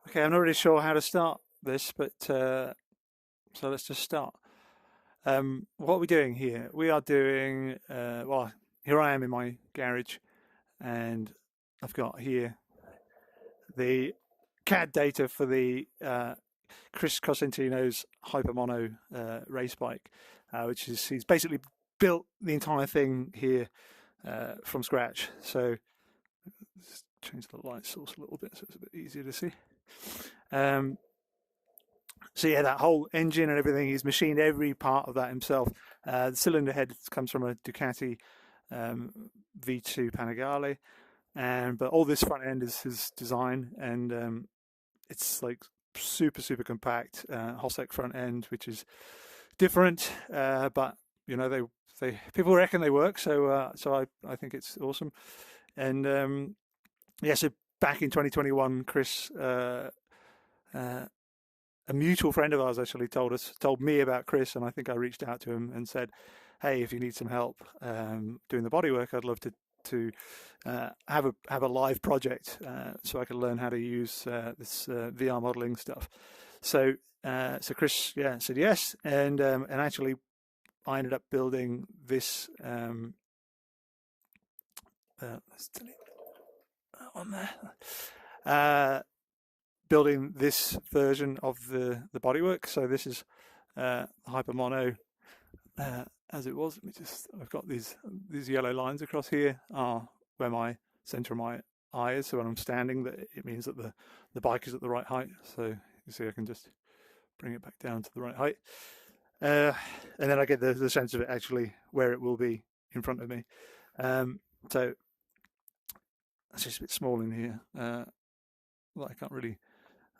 Okay, I'm not really sure how to start this, but so let's just start. What are we doing here? We are doing, well, here I am in my garage, and I've got here the CAD data for the Chris Cosentino's Hypermono race bike, which is he's basically built the entire thing here from scratch. So let's change the light source a little bit so it's a bit easier to see. So yeah, that whole engine and everything, he's machined every part of that himself. The cylinder head comes from a Ducati V2 Panigale, but all this front end is his design, and it's like super compact Hosek front end, which is different, but you know they people reckon they work, so I think it's awesome. And yeah, so back in 2021, Chris. A mutual friend of ours actually told me about Chris, and I think I reached out to him and said, "Hey, if you need some help doing the bodywork, I'd love to have a live project so I can learn how to use this VR modeling stuff." So Chris, yeah, said yes, and actually I ended up building this. Let's delete that one there. Building this version of the bodywork. So this is Hypermono as it was. Let me just, I've got these yellow lines across here are where my center of my eye is. So when I'm standing, that it means that the bike is at the right height. So you see I can just bring it back down to the right height. And then I get the sense of it actually where it will be in front of me. So it's just a bit small in here. Well, I can't really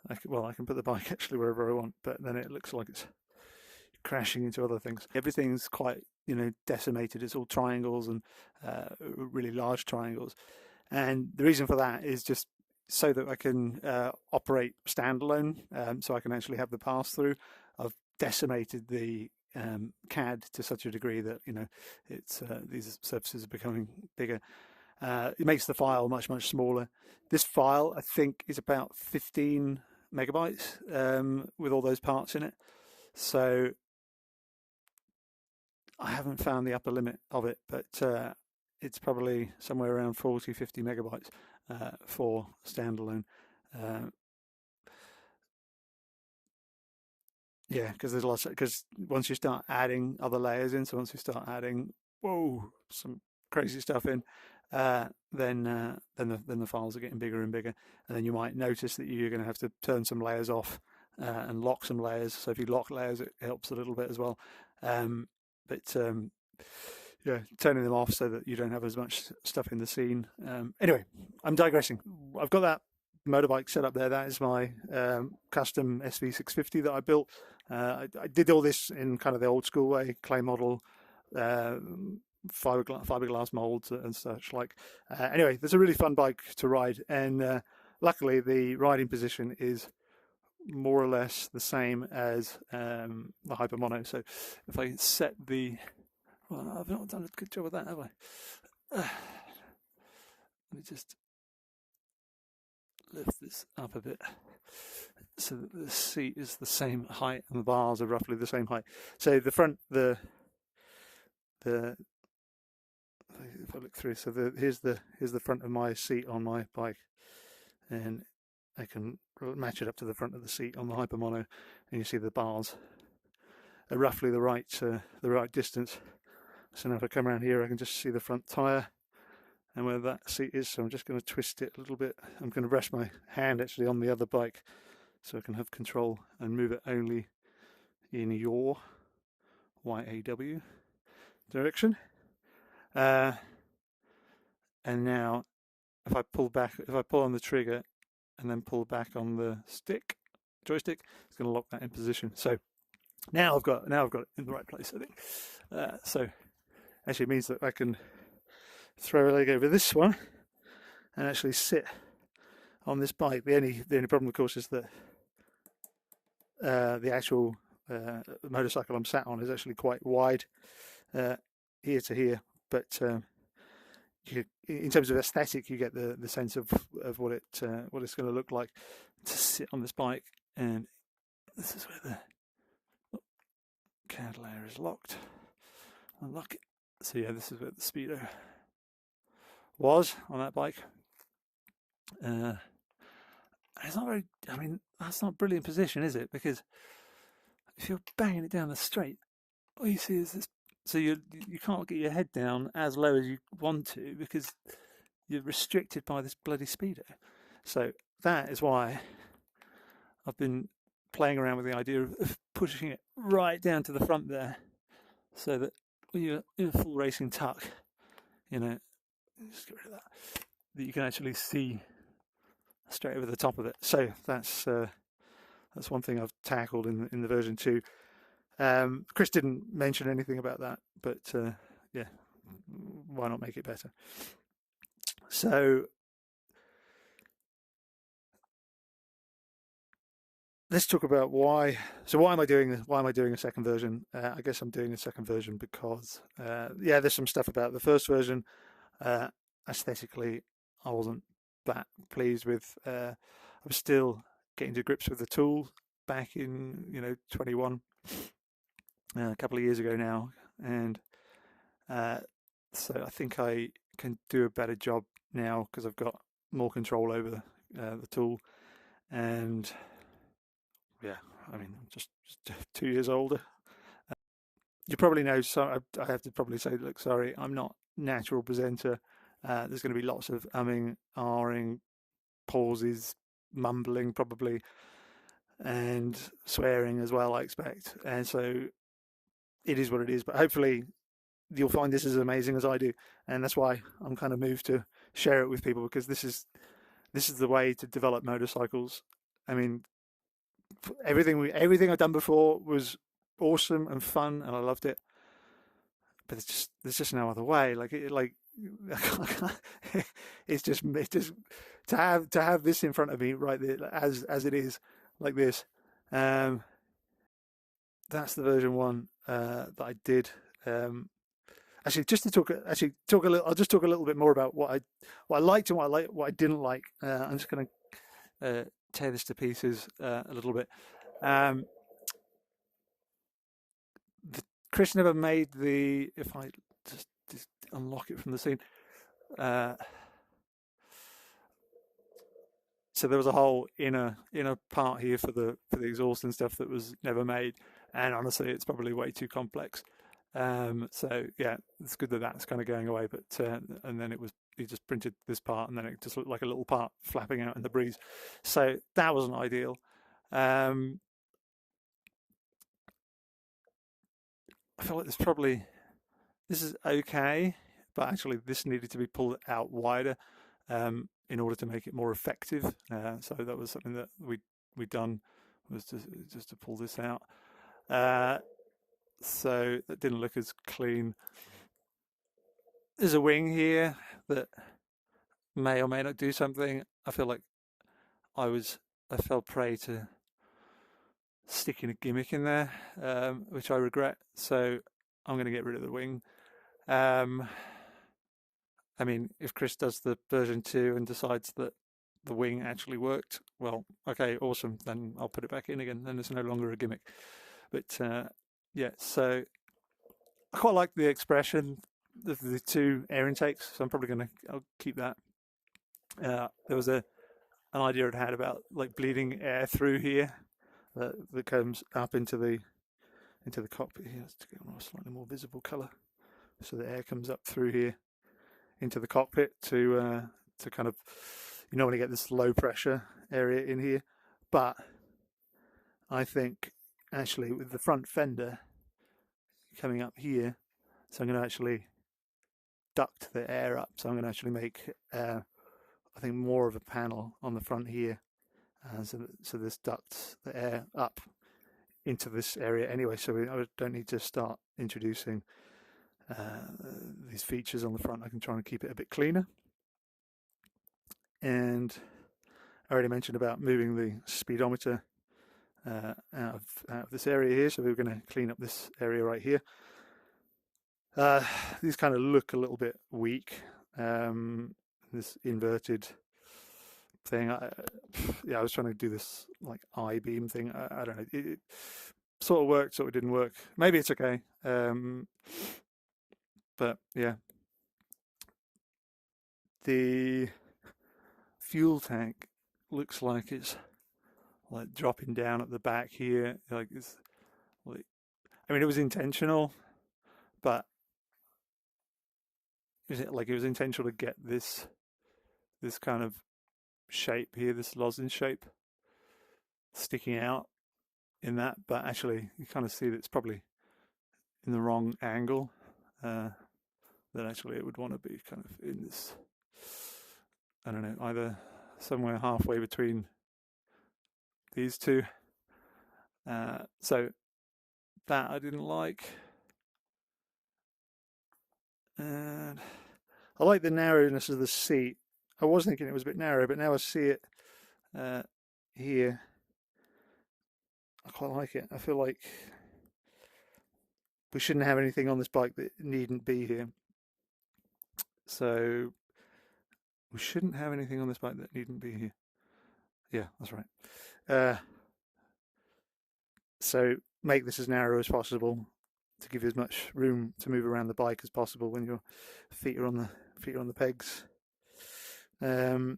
I can put the bike actually wherever I want, but then it looks like it's crashing into other things. Everything's quite, decimated. It's all triangles and really large triangles. And the reason for that is just so that I can operate standalone, so I can actually have the pass through. I've decimated the CAD to such a degree that, it's these surfaces are becoming bigger. It makes the file much smaller. This file, I think, is about 15 megabytes with all those parts in it. So I haven't found the upper limit of it, but it's probably somewhere around 40-50 megabytes for standalone. Yeah, because there's lots. Because once you start adding other layers in, so once you start adding, some crazy stuff in, then the files are getting bigger and bigger, and then you might notice that you're going to have to turn some layers off and lock some layers. So if you lock layers, it helps a little bit as well. But yeah, turning them off so that you don't have as much stuff in the scene. Anyway, I'm digressing. I've got that motorbike set up there. That is my custom SV650 that I built. I did all this in kind of the old school way, clay model, fiberglass molds and such like. Anyway, there's a really fun bike to ride, and luckily the riding position is more or less the same as the Hypermono. So if I set the, well, I've not done a good job of that, have I? Let me just lift this up a bit so that the seat is the same height and the bars are roughly the same height. So the front, the if I look through, so here's the front of my seat on my bike, and I can match it up to the front of the seat on the Hypermono, and you see the bars are roughly the right distance. So now if I come around here, I can just see the front tyre and where that seat is. So I'm just going to twist it a little bit. I'm going to rest my hand actually on the other bike so I can have control and move it only in your YAW direction. And now if I pull on the trigger and then pull back on the joystick, it's going to lock that in position. So now I've got it in the right place, I think. So actually it means that I can throw a leg over this one and actually sit on this bike. The only problem, of course, is that the actual motorcycle I'm sat on is actually quite wide here to here, but in terms of aesthetic, you get the sense of what it's going to look like to sit on this bike. And this is where the candle air is locked. Unlock it. So yeah, this is where the speedo was on that bike. It's not very. I mean, that's not a brilliant position, is it? Because if you're banging it down the straight, all you see is this. So you can't get your head down as low as you want to because you're restricted by this bloody speedo. So that is why I've been playing around with the idea of pushing it right down to the front there, so that when you're in a full racing tuck, you know, just get rid of that you can actually see straight over the top of it. So that's one thing I've tackled in the version 2. Chris didn't mention anything about that, but yeah, why not make it better? So let's talk about why. So why am I doing a second version? I guess I'm doing a second version because yeah, there's some stuff about the first version. Aesthetically, I wasn't that pleased with. I was still getting to grips with the tool back in 21, a couple of years ago now, and so I think I can do a better job now because I've got more control over the tool, and yeah, I mean, just 2 years older. You probably know, so I have to probably say, look, sorry, I'm not natural presenter. There's going to be lots of umming, ahhing, pauses, mumbling probably, and swearing as well, I expect. And so it is what it is. But hopefully you'll find this as amazing as I do. And that's why I'm kind of moved to share it with people, because this is the way to develop motorcycles. I mean, everything I've done before was awesome and fun, and I loved it. But there's just no other way. It's just to have this in front of me right there as it is, like this. That's the version 1 that I did. Actually, just to talk a little. I'll just talk a little bit more about what I liked and what I didn't like. I'm just going to tear this to pieces a little bit. Chris never made the. If I just unlock it from the scene. So there was a whole inner part here for the exhaust and stuff that was never made, and honestly, it's probably way too complex. So yeah, it's good that that's kind of going away. But and then he just printed this part, and then it just looked like a little part flapping out in the breeze. So that wasn't ideal. I feel like this is okay, but actually this needed to be pulled out wider in order to make it more effective. So that was something that we'd done, was just to pull this out. So that didn't look as clean. There's a wing here that may or may not do something. I feel like I fell prey to sticking a gimmick in there, which I regret. So I'm going to get rid of the wing. I mean, if Chris does the version 2 and decides that the wing actually worked, well, okay, awesome. Then I'll put it back in again. Then it's no longer a gimmick. But yeah, so I quite like the expression of the 2 air intakes, so I'm probably I'll keep that. There was an idea I'd had about like bleeding air through here that comes up into the cockpit here. Let's get a slightly more visible colour, so the air comes up through here into the cockpit to kind of, when you get this low pressure area in here. But I think actually with the front fender coming up here, so I'm going to actually duct the air up. So I'm going to actually make I think more of a panel on the front here, so this ducts the air up into this area anyway, so I don't need to start introducing these features on the front. I can try and keep it a bit cleaner. And I already mentioned about moving the speedometer out of this area here, so we're going to clean up this area right here. These kind of look a little bit weak. this inverted thing. Yeah, I was trying to do this like I-beam thing. I don't know. It sort of worked, sort of didn't work. Maybe it's okay. But yeah, the fuel tank looks like it's like dropping down at the back here. Like it's, like, I mean, it was intentional, but it was intentional to get this kind of shape here, this lozenge shape sticking out in that. But actually, you kind of see that it's probably in the wrong angle. That actually it would want to be kind of in this, I don't know, either somewhere halfway between these two. So that I didn't like. And I like the narrowness of the seat. I was thinking it was a bit narrow, but now I see it here. I quite like it. I feel like we shouldn't have anything on this bike that needn't be here. So we shouldn't have anything on this bike that needn't be here. Yeah, that's right. So make this as narrow as possible to give you as much room to move around the bike as possible when your feet are on the pegs. There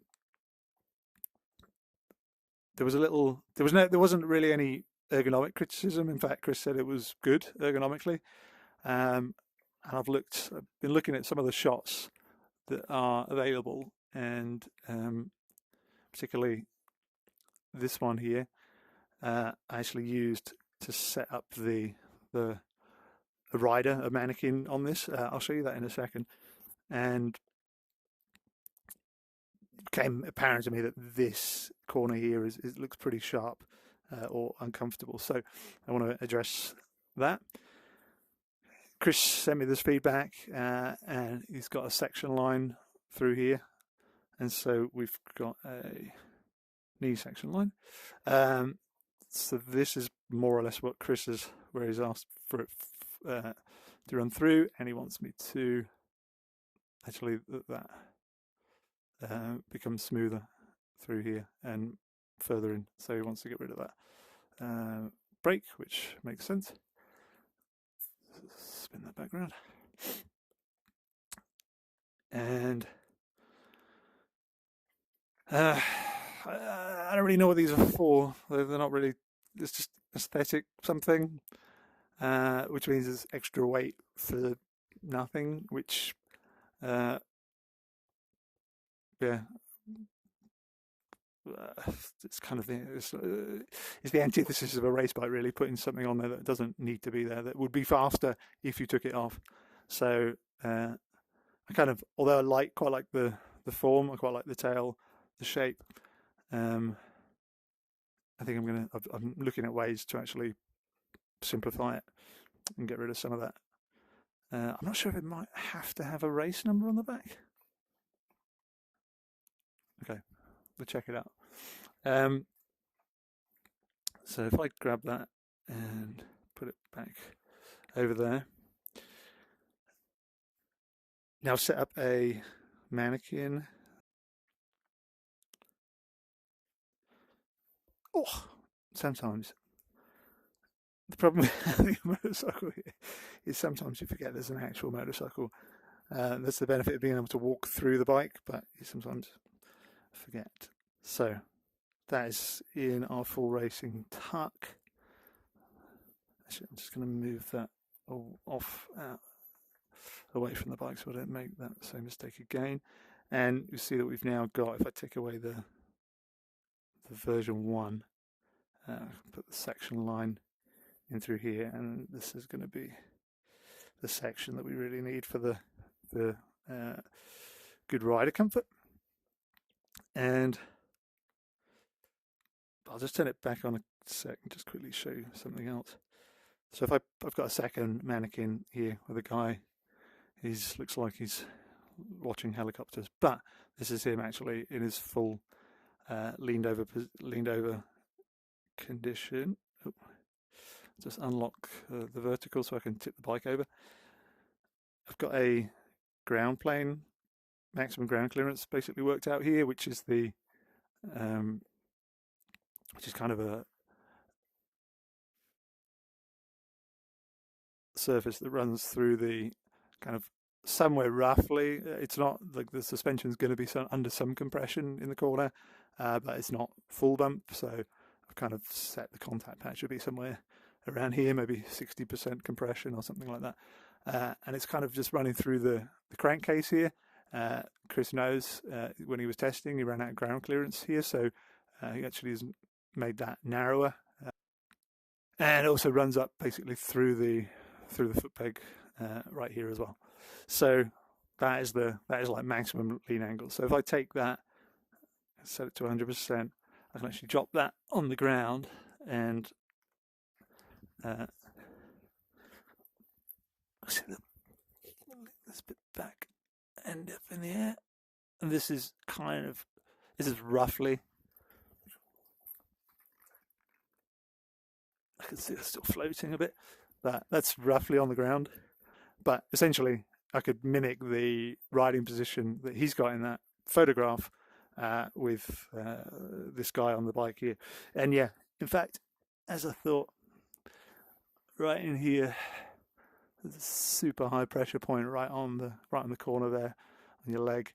wasn't really any ergonomic criticism. In fact, Chris said it was good ergonomically. And I've been looking at some of the shots that are available, and particularly this one here, I actually used to set up a rider, a mannequin on this. I'll show you that in a second. And it became apparent to me that this corner here it looks pretty sharp or uncomfortable. So I want to address that. Chris sent me this feedback, and he's got a section line through here, and so we've got a knee section line. So this is more or less what Chris is, where he's asked for it to run through, and he wants me to actually that become smoother through here and further in. So he wants to get rid of that brake, which makes sense. Spin that back around. And I don't really know what these are for. They're not really, it's just aesthetic something, which means it's extra weight for nothing, which, yeah, it's kind of it's the antithesis of a race bike, really, putting something on there that doesn't need to be there, that would be faster if you took it off. So I kind of, although I quite like the form, I quite like the tail, the shape. I think I'm looking at ways to actually simplify it and get rid of some of that. I'm not sure if it might have to have a race number on the back. Okay, we'll check it out. So if I grab that and put it back over there. Now set up a mannequin. Oh, sometimes the problem with having a motorcycle here is sometimes you forget there's an actual motorcycle. That's the benefit of being able to walk through the bike, but you sometimes forget. So that is in our full racing tuck. Actually, I'm just going to move that off away from the bike so I don't make that same mistake again. And you see that we've now got, if I take away the version 1, put the section line in through here, and this is going to be the section that we really need for the good rider comfort. And I'll just turn it back on a sec and just quickly show you something else. So if I've got a second mannequin here with a guy, he looks like he's watching helicopters, but this is him actually in his full leaned over condition. Oh, just unlock the vertical so I can tip the bike over. I've got a ground plane maximum ground clearance basically worked out here, which is the which is kind of a surface that runs through the kind of somewhere roughly. It's not like the suspension is going to be under some compression in the corner, but it's not full bump. So I've kind of set the contact patch to be somewhere around here, maybe 60% compression or something like that. And it's kind of just running through the crankcase here. Chris knows when he was testing, he ran out of ground clearance here, so he actually has made that narrower, and it also runs up basically through the foot peg right here as well. So that is like maximum lean angle. So if I take that, set it to 100%, I can actually drop that on the ground and see this bit back, end up in the air, and this is roughly. I can see it's still floating a bit, but that's roughly on the ground. But essentially, I could mimic the riding position that he's got in that photograph with this guy on the bike here. And yeah, in fact, as I thought, right in here, there's a super high pressure point right on the corner there on your leg,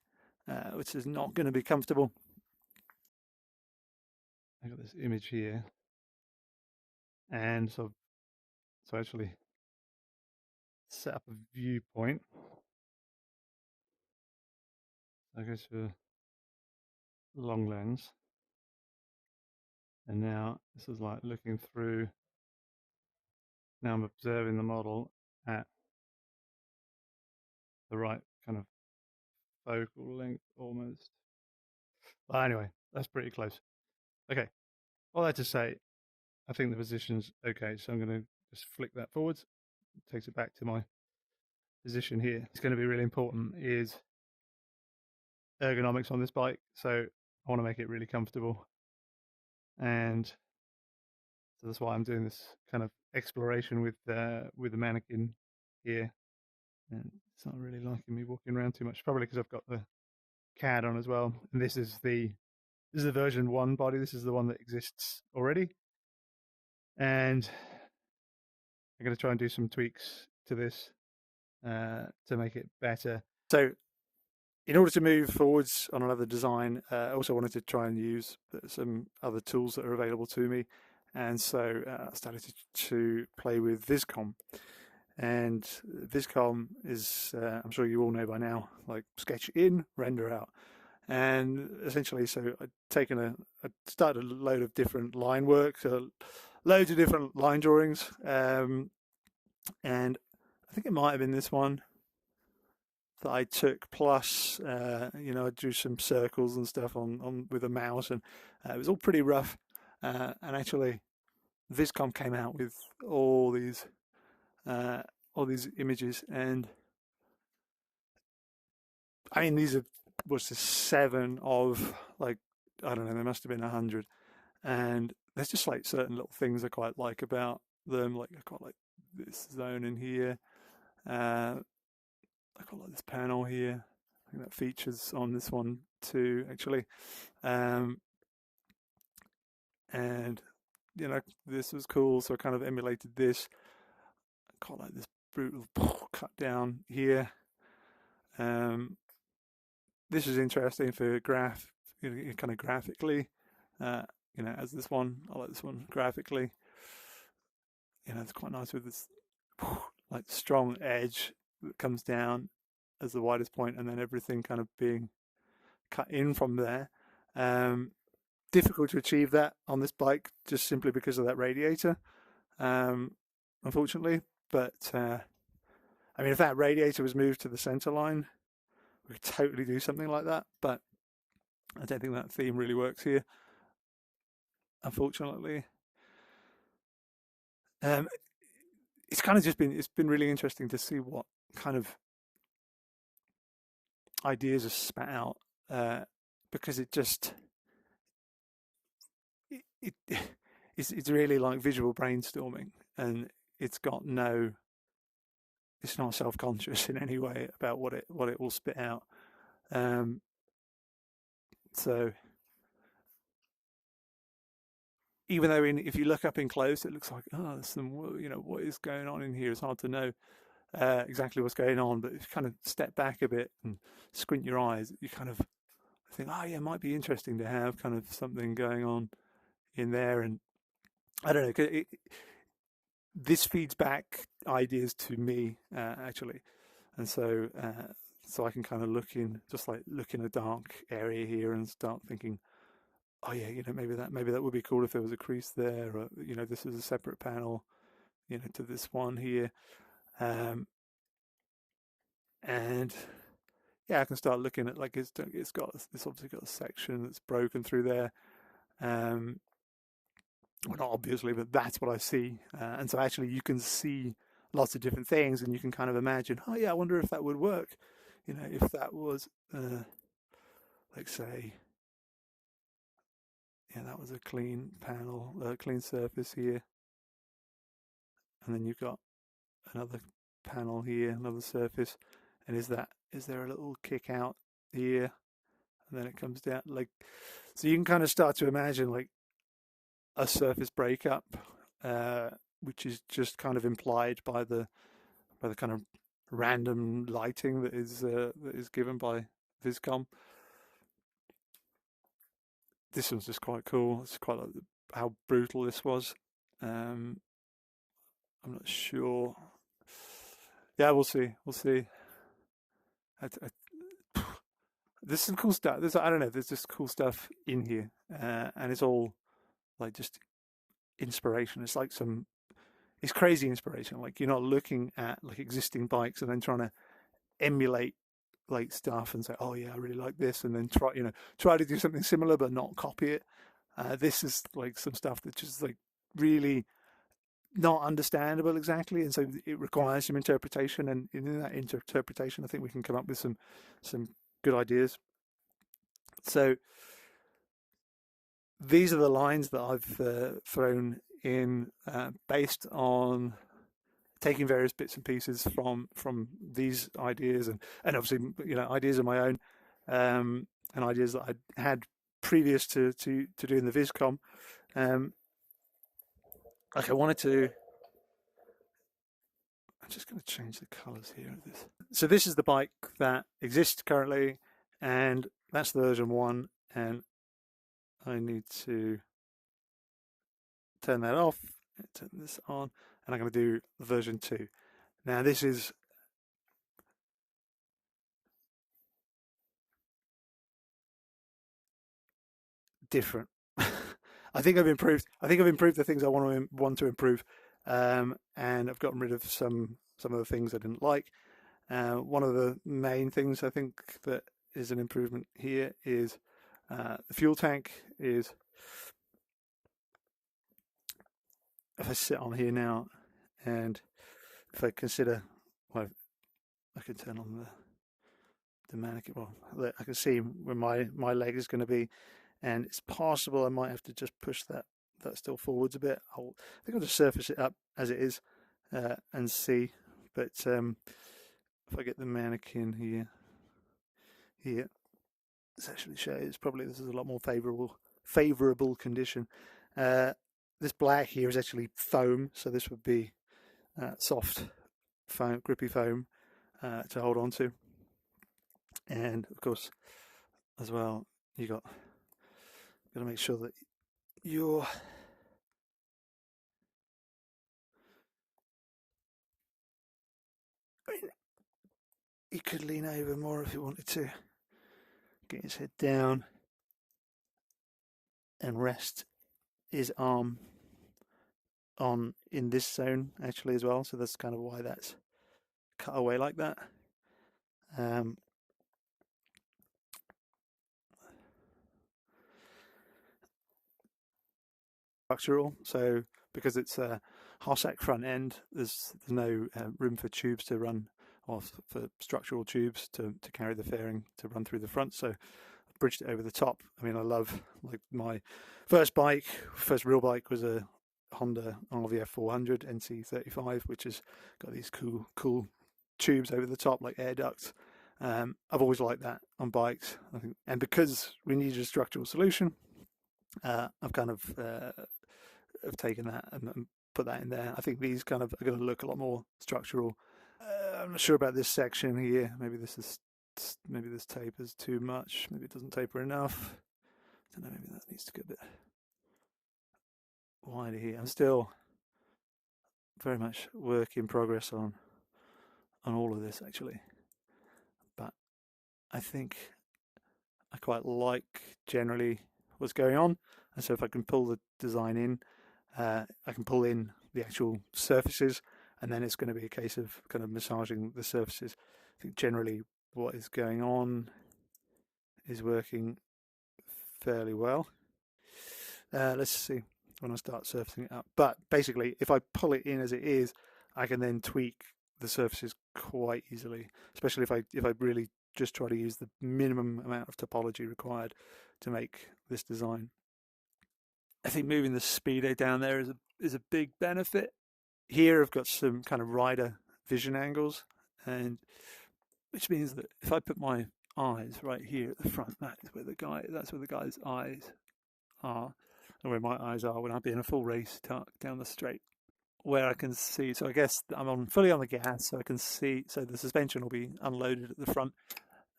which is not going to be comfortable. I got this image here, and so actually set up a viewpoint. I go to a long lens, and now this is like looking through. Now I'm observing the model at the right kind of focal length almost. But anyway, that's pretty close. Okay, all that to say, I think the position's okay, so I'm going to just flick that forwards. It takes it back to my position here. It's going to be really important is ergonomics on this bike, so I want to make it really comfortable, and so that's why I'm doing this kind of exploration with the mannequin here. And it's not really liking me walking around too much, probably because I've got the CAD on as well. And this is the version 1 body. This is the one that exists already, and I'm going to try and do some tweaks to this to make it better. So in order to move forwards on another design, I also wanted to try and use some other tools that are available to me, and so I started to play with Vizcom. And Vizcom is, I'm sure you all know by now, like sketch in, render out. And essentially, so I started a load of different line work, so loads of different line drawings, and I think it might have been this one that I took, plus I drew some circles and stuff on with a mouse, and it was all pretty rough. And actually, Vizcom came out with all these images, and I mean these was the 7 of, like, I don't know, there must have been 100, and there's just like certain little things I quite like about them. Like I quite like this zone in here. I quite like this panel here. I think that features on this one too, actually. And this was cool, so I kind of emulated this. I quite like this brutal cut down here. This is interesting for kind of graphically. As this one, I like this one graphically. It's quite nice with this like strong edge that comes down as the widest point, and then everything kind of being cut in from there. Difficult to achieve that on this bike just simply because of that radiator, unfortunately. But I mean, if that radiator was moved to the center line, we could totally do something like that. But I don't think that theme really works here, unfortunately. It's kind of it's been really interesting to see what kind of ideas are spat out, because it's really like visual brainstorming, and it's not self-conscious in any way about what it will spit out. So even though if you look up in close, it looks like, oh, there's some, what is going on in here? It's hard to know exactly what's going on. But if you kind of step back a bit and squint your eyes, you kind of think, oh yeah, it might be interesting to have kind of something going on in there. And I don't know, this feeds back ideas to me actually, and so I can kind of look in a dark area here and start thinking, oh yeah, maybe that would be cool if there was a crease there, or this is a separate panel, to this one here, and yeah, I can start looking at, like, it's obviously got a section that's broken through there, well, not obviously, but that's what I see, and so actually you can see lots of different things, and you can kind of imagine, oh yeah, I wonder if that would work, if that was like, say, yeah, that was a clean panel, clean surface here, and then you've got another panel here, another surface, and is there a little kick out here, and then it comes down, like, so you can kind of start to imagine like a surface breakup, which is just kind of implied by the kind of random lighting that is given by Vizcom. This one's just quite cool. It's quite like how brutal this was. I'm not sure. Yeah, we'll see. We'll see. There's some cool stuff. I don't know. There's just cool stuff in here, and it's all like just inspiration. It's like it's crazy inspiration. Like, you're not looking at like existing bikes and then trying to emulate like stuff and say, oh yeah, I really like this, and then try to do something similar but not copy it. This is like some stuff that's just like really not understandable exactly, and so it requires some interpretation, and in that interpretation I think we can come up with some good ideas. So these are the lines that I've thrown in based on taking various bits and pieces from these ideas, and obviously ideas of my own, and ideas that I had previous to doing the Vizcom. Like, I wanted to. I'm just going to change the colours here of this. So this is the bike that exists currently, and that's the version 1, and I need to turn that off, turn this on, and I'm going to do version 2. Now this is different. I think I've improved the things I want to improve, and I've gotten rid of some of the things I didn't like. One of the main things I think that is an improvement here is the fuel tank. Is, if I sit on here now, and if I consider, well, I can turn on the mannequin. Well, I can see where my leg is going to be, and it's possible I might have to just push that still forwards a bit. I think I'll just surface it up as it is and see. But if I get the mannequin here, this actually shows probably this is a lot more favourable condition. This black here is actually foam, so this would be soft foam, grippy foam to hold on to. And of course, as well, you got to make sure that you're he could lean over more if he wanted to, get his head down and rest his arm on in this zone actually as well, so that's kind of why that's cut away like that. Structural, so because it's a Harsack front end, there's no room for tubes to run, or for structural tubes to carry the fairing to run through the front, so I bridged it over the top. I mean, I love, like, my first real bike was a Honda RVF 400 NC35, which has got these cool tubes over the top, like air ducts, I've always liked that on bikes, I think, and because we needed a structural solution, I've kind of have taken that and put that in there. I think these kind of are going to look a lot more structural. I'm not sure about this section here. Maybe this tapers too much. Maybe it doesn't taper enough. I don't know. Maybe that needs to get a bit wider here. I'm still very much work in progress on all of this actually, but I think I quite like generally what's going on, and so if I can pull the design in, I can pull in the actual surfaces, and then it's going to be a case of kind of massaging the surfaces. I think generally what is going on is working fairly well. Let's see when I start surfacing it up. But basically, if I pull it in as it is, I can then tweak the surfaces quite easily, especially if I really just try to use the minimum amount of topology required to make this design. I think moving the speedo down there is a big benefit. Here I've got some kind of rider vision angles, and which means that if I put my eyes right here at the front, that's where the guy's eyes are, and where my eyes are when I'm in a full race down the straight, where I can see. So I guess I'm fully on the gas, so I can see. So the suspension will be unloaded at the front,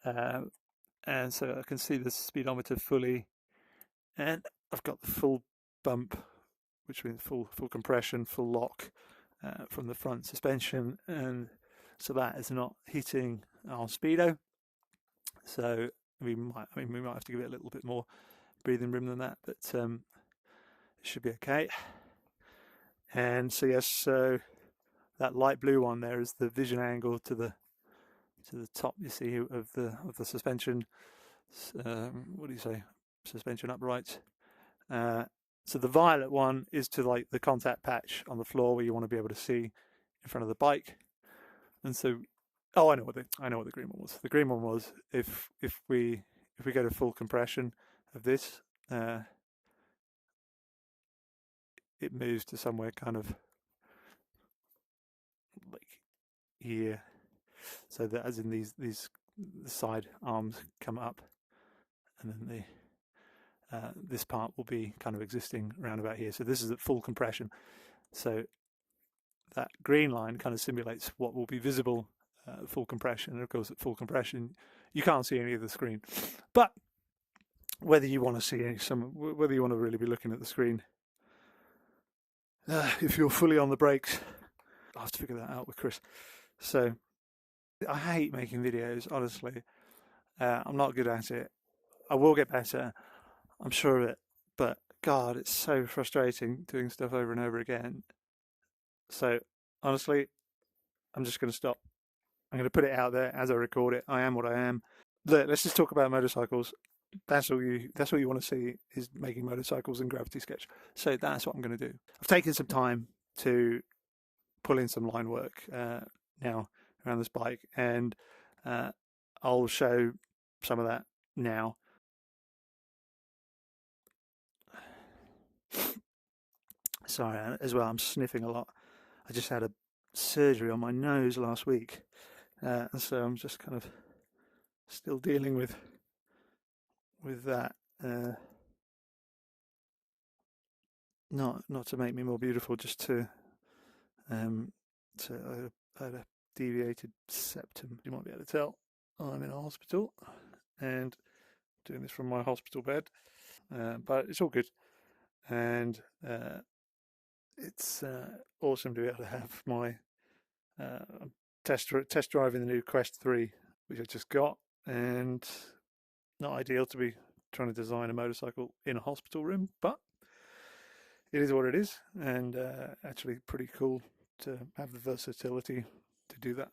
and so I can see the speedometer fully, and I've got the full bump, which means full compression, full lock from the front suspension, and so that is not hitting our speedo. So we might have to give it a little bit more breathing room than that, but it should be okay. And so yes, so that light blue one there is the vision angle to the top, you see, of the suspension. What do you say? Suspension uprights. So the violet one is to like the contact patch on the floor where you want to be able to see in front of the bike. And so, oh, I know what the green one was. The green one was if we go to full compression of this, it moves to somewhere kind of like here, so that as in these the side arms come up, and then this part will be kind of existing around about here. So this is at full compression. So that green line kind of simulates what will be visible at full compression. And of course, at full compression, you can't see any of the screen. But whether you want to see whether you want to really be looking at the screen, if you're fully on the brakes, I'll have to figure that out with Chris. So I hate making videos, honestly. I'm not good at it. I will get better, I'm sure of it. But God, it's so frustrating doing stuff over and over again. So honestly, I'm just going to stop. I'm going to put it out there as I record it. I am what I am. Look, let's just talk about motorcycles. That's all you want to see is making motorcycles in Gravity Sketch. So that's what I'm going to do. I've taken some time to pull in some line work now around this bike, and I'll show some of that now. Sorry, as well, I'm sniffing a lot. I just had a surgery on my nose last week, and so I'm just kind of still dealing with that. Not to make me more beautiful, just to I had a deviated septum. You might be able to tell I'm in a hospital and doing this from my hospital bed, but it's all good, and it's awesome to be able to have my test driving the new Quest 3, which I just got, and not ideal to be trying to design a motorcycle in a hospital room, but it is what it is, and actually pretty cool to have the versatility to do that.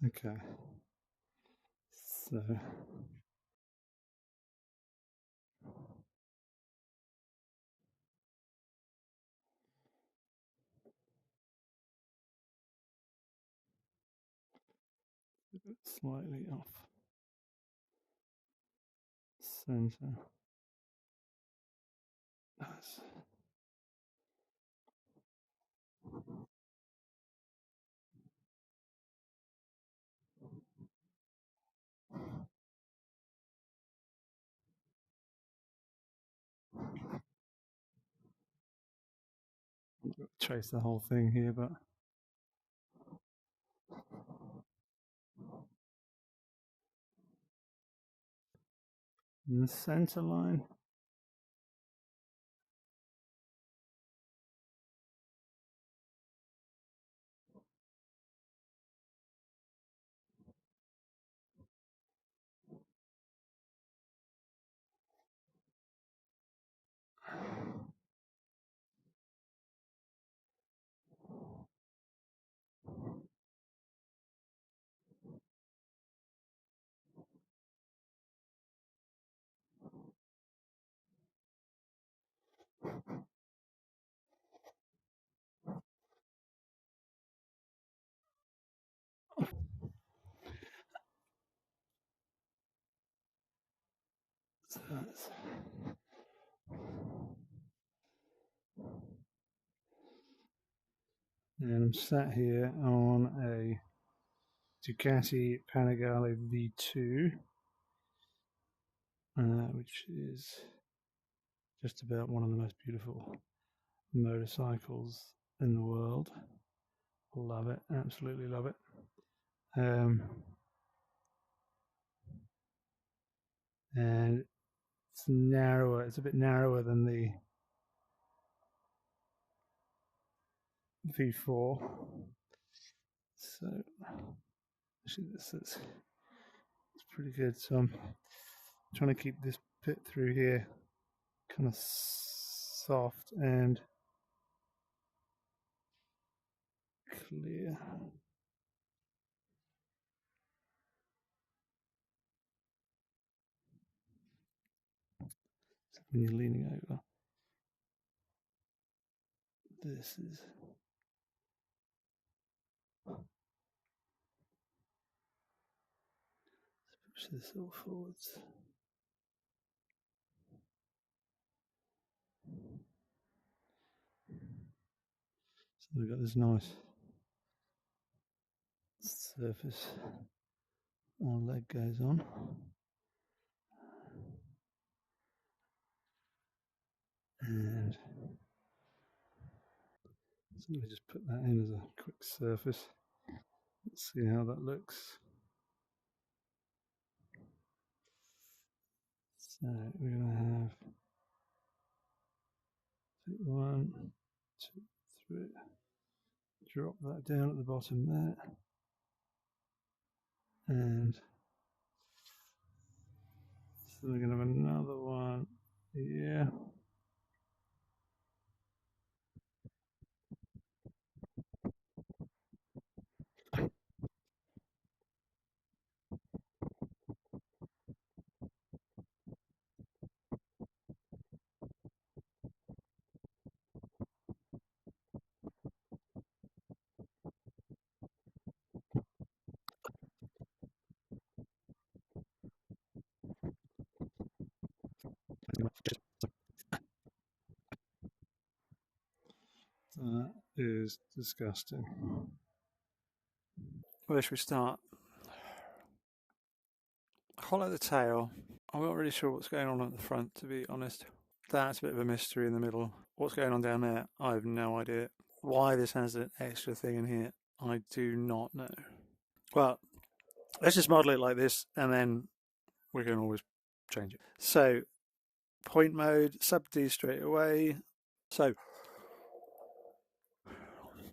Okay, so slightly off center. Nice. I'm not going to trace the whole thing here, but in the center line. So and I'm sat here on a Ducati Panigale V2, which is just about one of the most beautiful motorcycles in the world. Love it, absolutely love it. And it's narrower, it's a bit narrower than the V4. So actually this is it's pretty good. So I'm trying to keep this bit through here kind of soft and clear. So when you're leaning over, this is push this all forwards. So we've got this nice surface our leg goes on. And so let me just put that in as a quick surface. Let's see how that looks. So we're going to have 1, 2, 3. Drop that down at the bottom there. And so we're going to have another one here. That is disgusting. Where should we start? Hollow the tail. I'm not really sure what's going on at the front, to be honest. That's a bit of a mystery in the middle. What's going on down there? I have no idea. Why this has an extra thing in here, I do not know. Well, let's just model it like this, and then we can always change it. So, point mode, sub D straight away. So,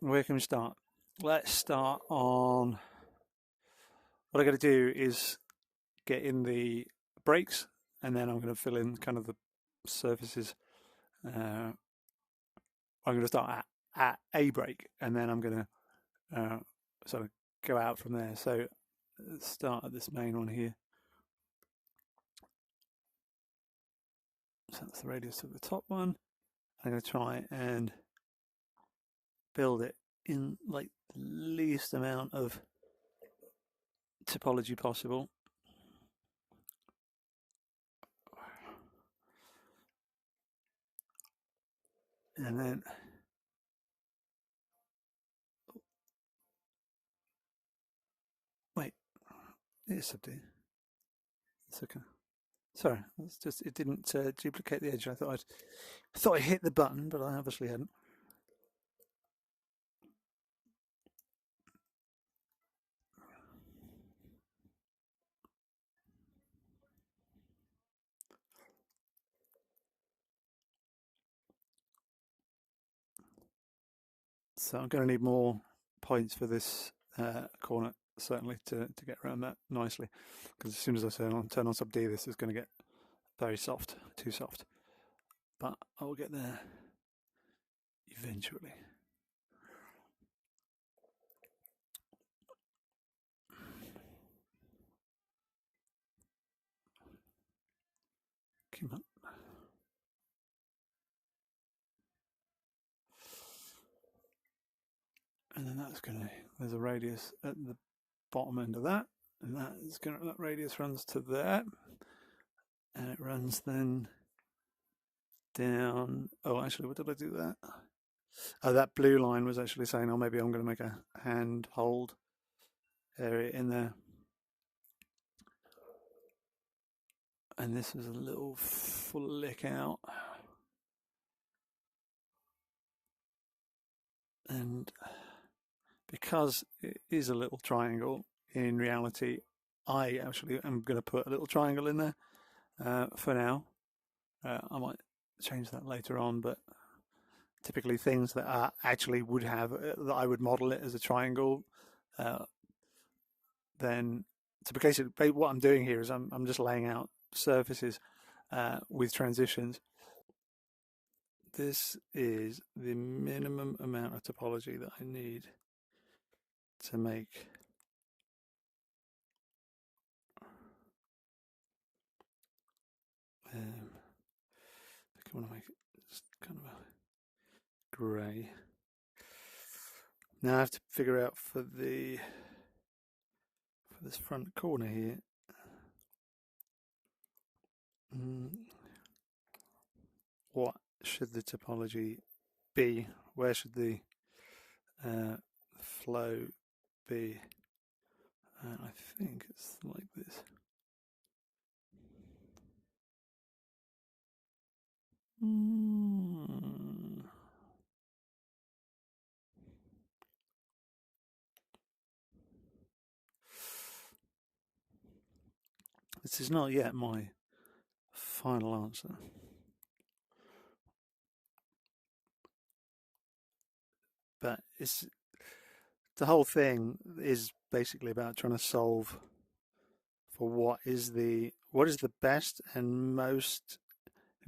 where can we start? Let's start on, what I'm going to do is get in the brakes, and then I'm going to fill in kind of the surfaces. I'm going to start at a brake, and then I'm going to sort of go out from there. So let's start at this main one here. So that's the radius of the top one. I'm going to try and build it in like the least amount of topology possible. And then wait, it's subdued. It's okay. Sorry, it's just it didn't duplicate the edge. I thought I hit the button, but I obviously hadn't. So I'm going to need more points for this corner, certainly, to get around that nicely. Because as soon as I turn on sub D, this is going to get very soft, too soft. But I will get there eventually. Come on. And then that's going to, there's a radius at the bottom end of that. And that radius runs to there. And it runs then down. Oh, actually, what did I do that? Oh, that blue line was actually saying, oh, maybe I'm going to make a hand hold area in there. And this is a little flick out. And because it is a little triangle, in reality, I actually am going to put a little triangle in there for now. I might change that later on, but typically things that are actually would have, that I would model it as a triangle, then, so basically what I'm doing here is I'm just laying out surfaces with transitions. This is the minimum amount of topology that I need to make I want to make it just kind of a grey. Now I have to figure out for this front corner here. What should the topology be? Where should the flow be? And I think it's like this. This is not yet my final answer. But the whole thing is basically about trying to solve for what is the best and most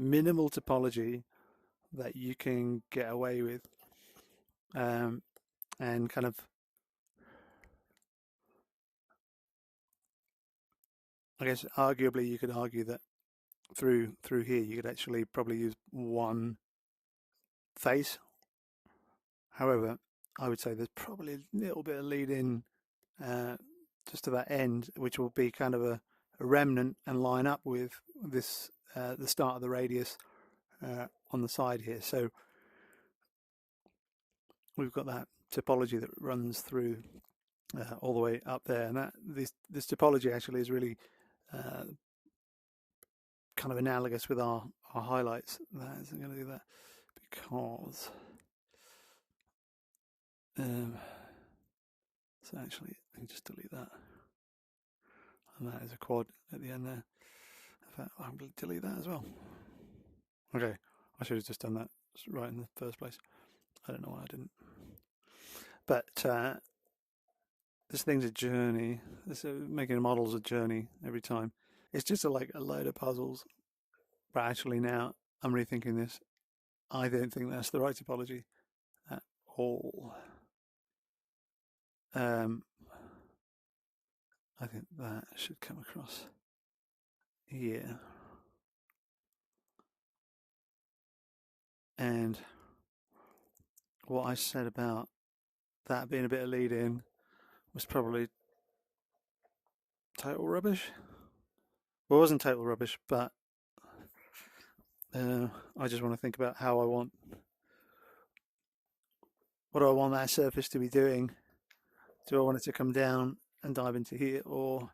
minimal topology that you can get away with, and kind of, I guess arguably you could argue that through here you could actually probably use one face. However, I would say there's probably a little bit of lead in just to that end, which will be kind of a remnant and line up with this the start of the radius on the side here. So we've got that topology that runs through all the way up there, and that this topology actually is really kind of analogous with our highlights. That isn't going to do that because so actually I can just delete that, and that is a quad at the end there. In fact, I'm going to delete that as well. Okay, I should have just done that right in the first place. I don't know why I didn't. But this thing's a journey. Making a model's a journey every time. It's just like a load of puzzles. But actually now I'm rethinking this. I don't think that's the right topology at all. I think that should come across here. And what I said about that being a bit of lead in was probably total rubbish. Well, it wasn't total rubbish, but I just want to think about how I want, what do I want that surface to be doing? Do I want it to come down and dive into here, or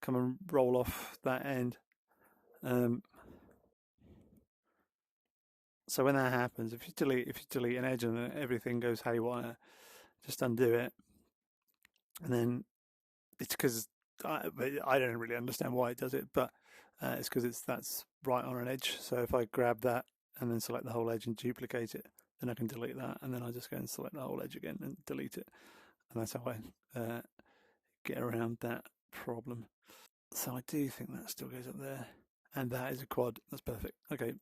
come and roll off that end? So when that happens, if you delete an edge and everything goes haywire, just undo it, and then it's because I don't really understand why it does it, but it's because that's right on an edge. So if I grab that and then select the whole edge and duplicate it, then I can delete that, and then I just go and select the whole edge again and delete it, and that's how I get around that problem. So I do think that still goes up there, and that is a quad. That's perfect. Okay.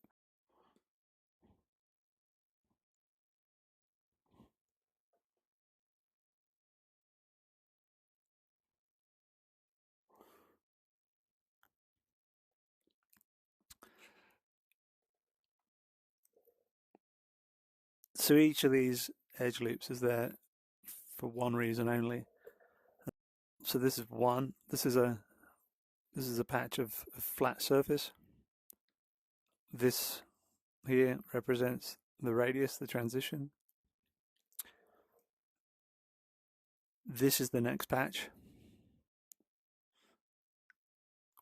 So each of these edge loops is there for one reason only. So this is one. This is a patch of flat surface. This here represents the radius, the transition. This is the next patch,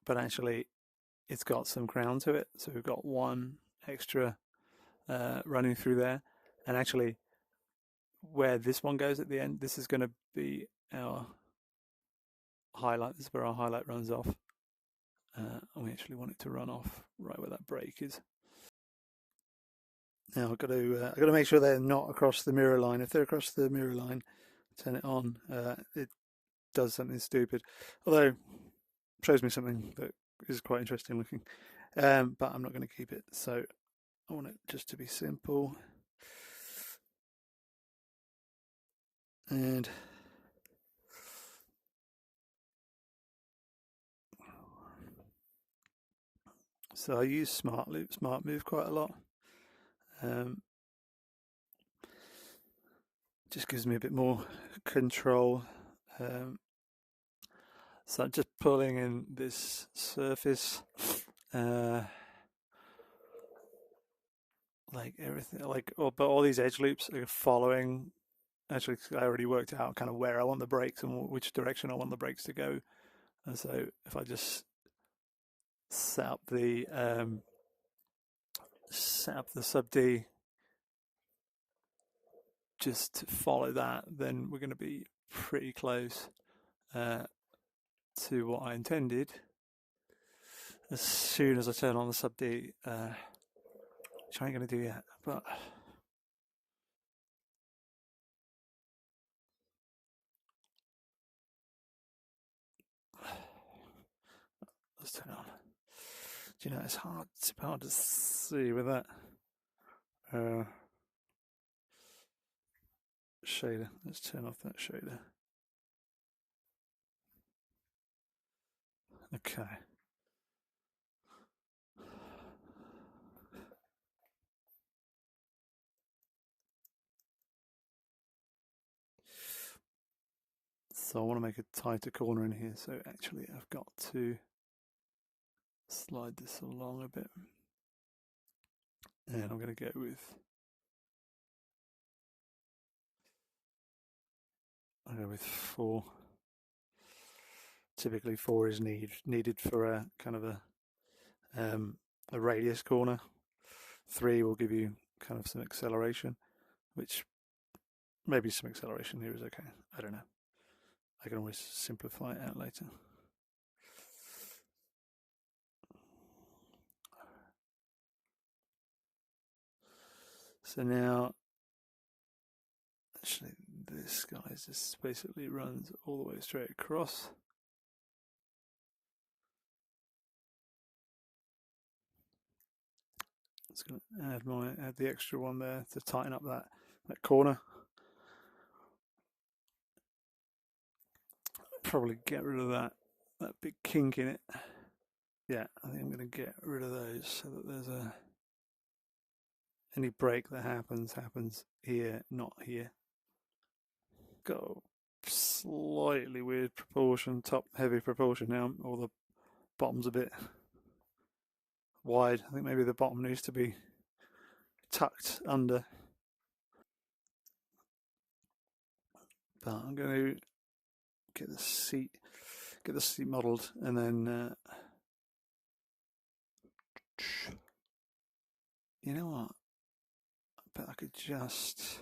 but actually it's got some crown to it. So we've got one extra running through there, and actually where this one goes at the end, this is going to be our highlight. This is where our highlight runs off. And we actually want it to run off right where that break is. Now I've got to make sure they're not across the mirror line. If they're across the mirror line, turn it on. It does something stupid, although shows me something that is quite interesting looking. But I'm not going to keep it. So I want it just to be simple. And so I use Smart Loop, Smart Move quite a lot. Just gives me a bit more control. So I'm just pulling in this surface, like everything, but all these edge loops are following. Actually, I already worked out kind of where I want the brakes and which direction I want the brakes to go. And so if I just set up the sub D just to follow that, then we're going to be pretty close to what I intended. As soon as I turn on the sub D, which I ain't going to do yet, but let's turn on. Do you know, it's hard to see with that shader. Let's turn off that shader. Okay. So I want to make a tighter corner in here. So actually I've got to slide this along a bit. And I'm going to go with, I'll go with 4. Typically 4 is needed for a kind of a radius corner. 3 will give you kind of some acceleration, which maybe some acceleration here is okay. I don't know. I can always simplify it out later. So now, actually, this guy just basically runs all the way straight across. It's going to add the extra one there to tighten up that corner. Probably get rid of that big kink in it. Yeah, I think I'm going to get rid of those so that there's any break that happens here, not here. Go. slightly weird proportion, top heavy proportion now, or the bottom's a bit wide. I think maybe the bottom needs to be tucked under. But I'm going to get the seat modelled, and then you know what? I bet I could just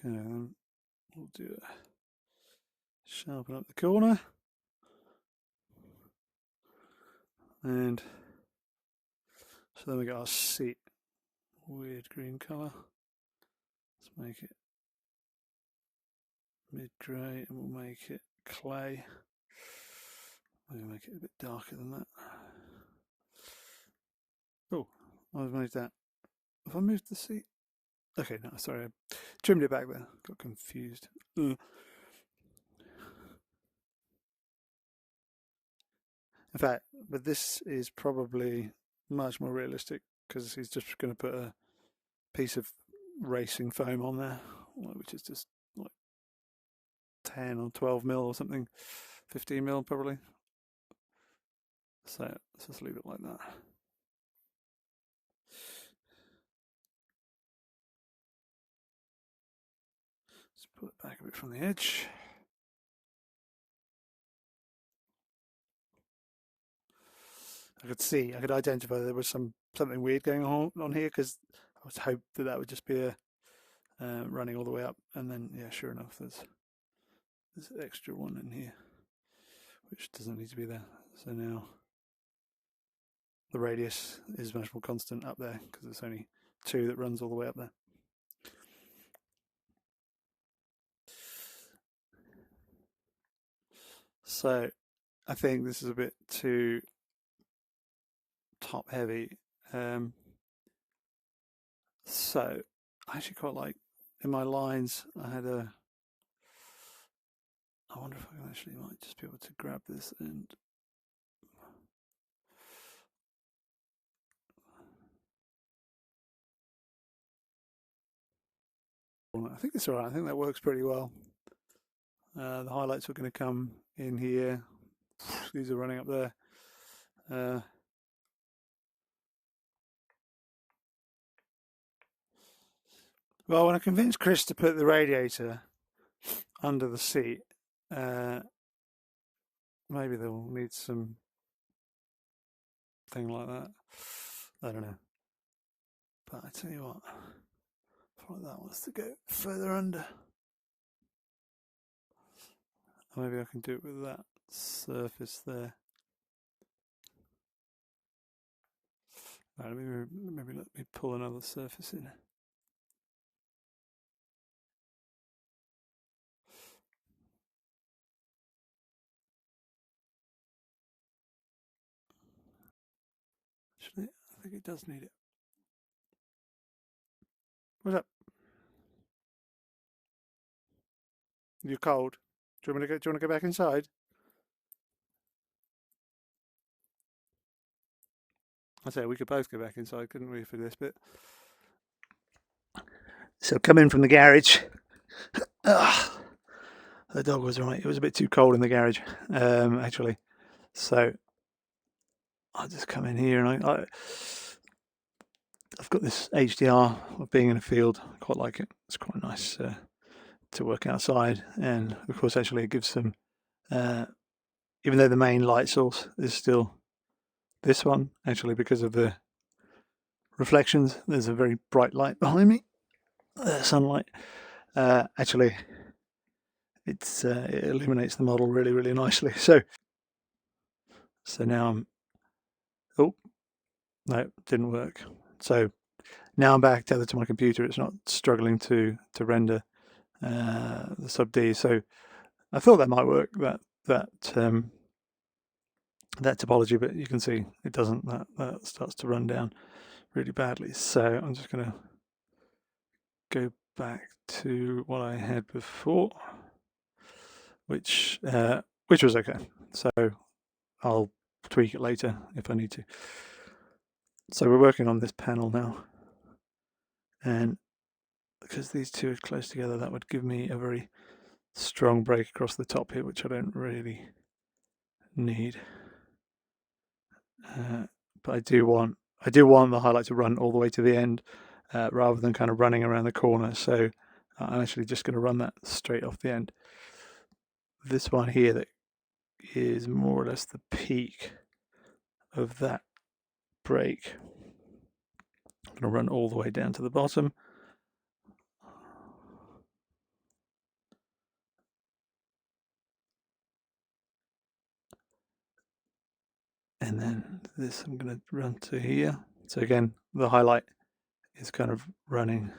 we'll do it. Sharpen up the corner, and so then we got our seat. Weird green colour. Let's make it mid-grey, and we'll make it clay. Maybe make it a bit darker than that. Oh, I've moved that. Have I moved the seat? Okay, no, sorry, I trimmed it back there. Got confused. In fact, but this is probably much more realistic because he's just going to put a piece of racing foam on there, which is just like 10 or 12 mil or something, 15 mil probably. So let's just leave it like that. Let's pull it back a bit from the edge. I could identify there was something weird going on here, because I was hoped that would just be a running all the way up, and then yeah, sure enough, there's an extra one in here which doesn't need to be there. So now the radius is much more constant up there because there's only 2 that runs all the way up there. So I think this is a bit too top heavy. So I actually quite like, in my lines, I wonder if I can actually might just be able to grab this and I think it's alright. I think that works pretty well. The highlights are going to come in here. These are running up there. Well, when I convinced Chris to put the radiator under the seat, maybe they'll need some thing like that. I don't know. But I tell you what, probably that wants to go further under. Or maybe I can do it with that surface there. Right, maybe let me pull another surface in. Actually, I think it does need it. What's up? You're cold. Do you want to go back inside? I say we could both go back inside, couldn't we, for this bit? So come in from the garage. The dog was right. It was a bit too cold in the garage, actually. So I'll just come in here, and I've got this HDR of being in a field. I quite like it. It's quite nice to work outside, and of course, actually, it gives some. Even though the main light source is still this one, actually, because of the reflections, there's a very bright light behind me. Sunlight. Actually, it illuminates the model really, really nicely. So now I'm. Oh, no, didn't work. So now I'm back tethered to my computer. It's not struggling to render the sub D. So I thought that might work, that topology, but you can see it doesn't. That starts to run down really badly. So I'm just going to go back to what I had before, which was okay. So I'll tweak it later if I need to. So we're working on this panel now, and because these two are close together, that would give me a very strong break across the top here, which I don't really need. But I do want the highlight to run all the way to the end, rather than kind of running around the corner. So I'm actually just going to run that straight off the end. This one here that is more or less the peak of that break. I'm going to run all the way down to the bottom. And then this I'm going to run to here. So again, the highlight is kind of running.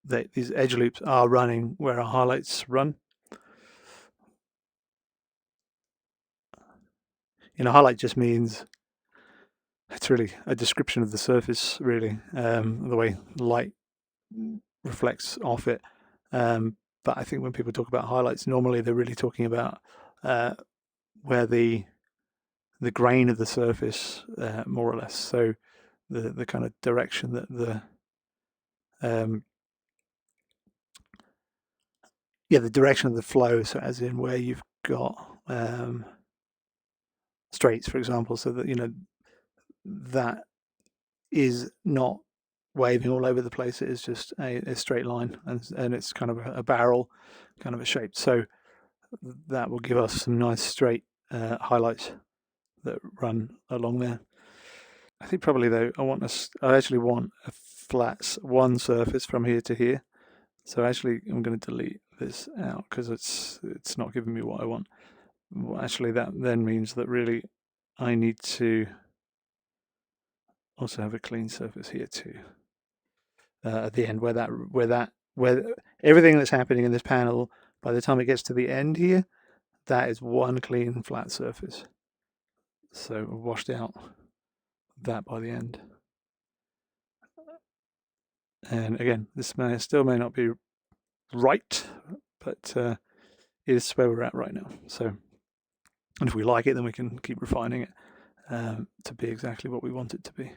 These edge loops are running where our highlights run. Highlight just means it's really a description of the surface, really, the way light reflects off it. But I think when people talk about highlights, normally they're really talking about where the grain of the surface, more or less. So the kind of direction that the direction of the flow. So as in where you've got straights, for example, so that that is not waving all over the place. It is just a straight line, and it's kind of a barrel kind of a shape. So that will give us some nice straight highlights that run along there. I think probably though I actually want a flat one surface from here to here. So actually I'm going to delete this out because it's not giving me what I want. Well, actually that then means that really I need to also have a clean surface here too. At the end where everything that's happening in this panel, by the time it gets to the end here, that is one clean flat surface. So I've washed out that by the end. And again, this still may not be right, but it is where we're at right now. So, and if we like it, then we can keep refining it to be exactly what we want it to be.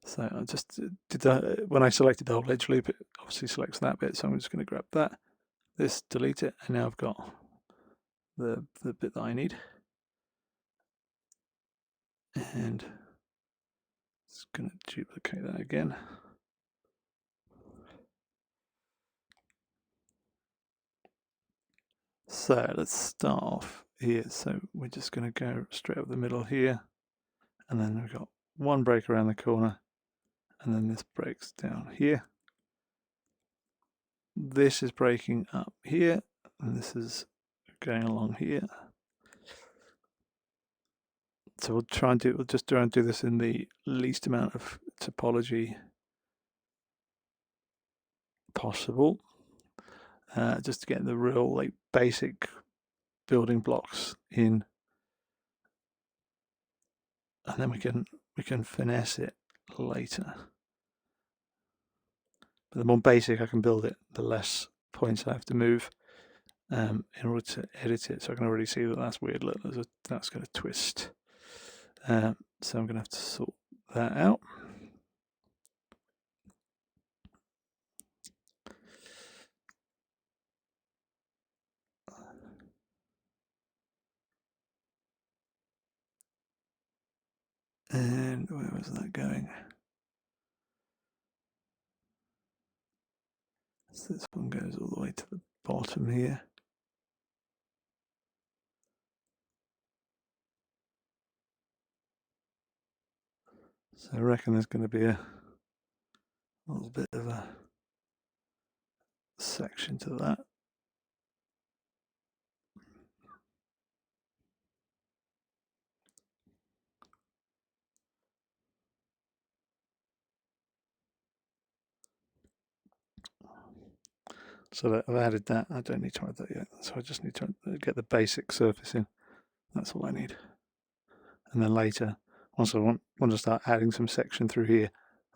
So I just when I selected the whole edge loop, it obviously selects that bit. So I'm just going to grab that, this, delete it, and now I've got the bit that I need. And it's going to duplicate that again. So let's start off here. So we're just going to go straight up the middle here, and then we've got one break around the corner, and then this breaks down here. This is breaking up here, and this is going along here. So we'll just try and do this in the least amount of topology possible, just to get the real like basic building blocks in, and then we can finesse it later. But the more basic I can build it, the less points I have to move in order to edit it. So I can already see that that's weird. Look, that's going to twist. So I'm going to have to sort that out. And where was that going? So this one goes all the way to the bottom here. So I reckon there's going to be a little bit of a section to that. So I've added that. I don't need to add that yet. So I just need to get the basic surface in. That's all I need. And then later, once I want to start adding some section through here,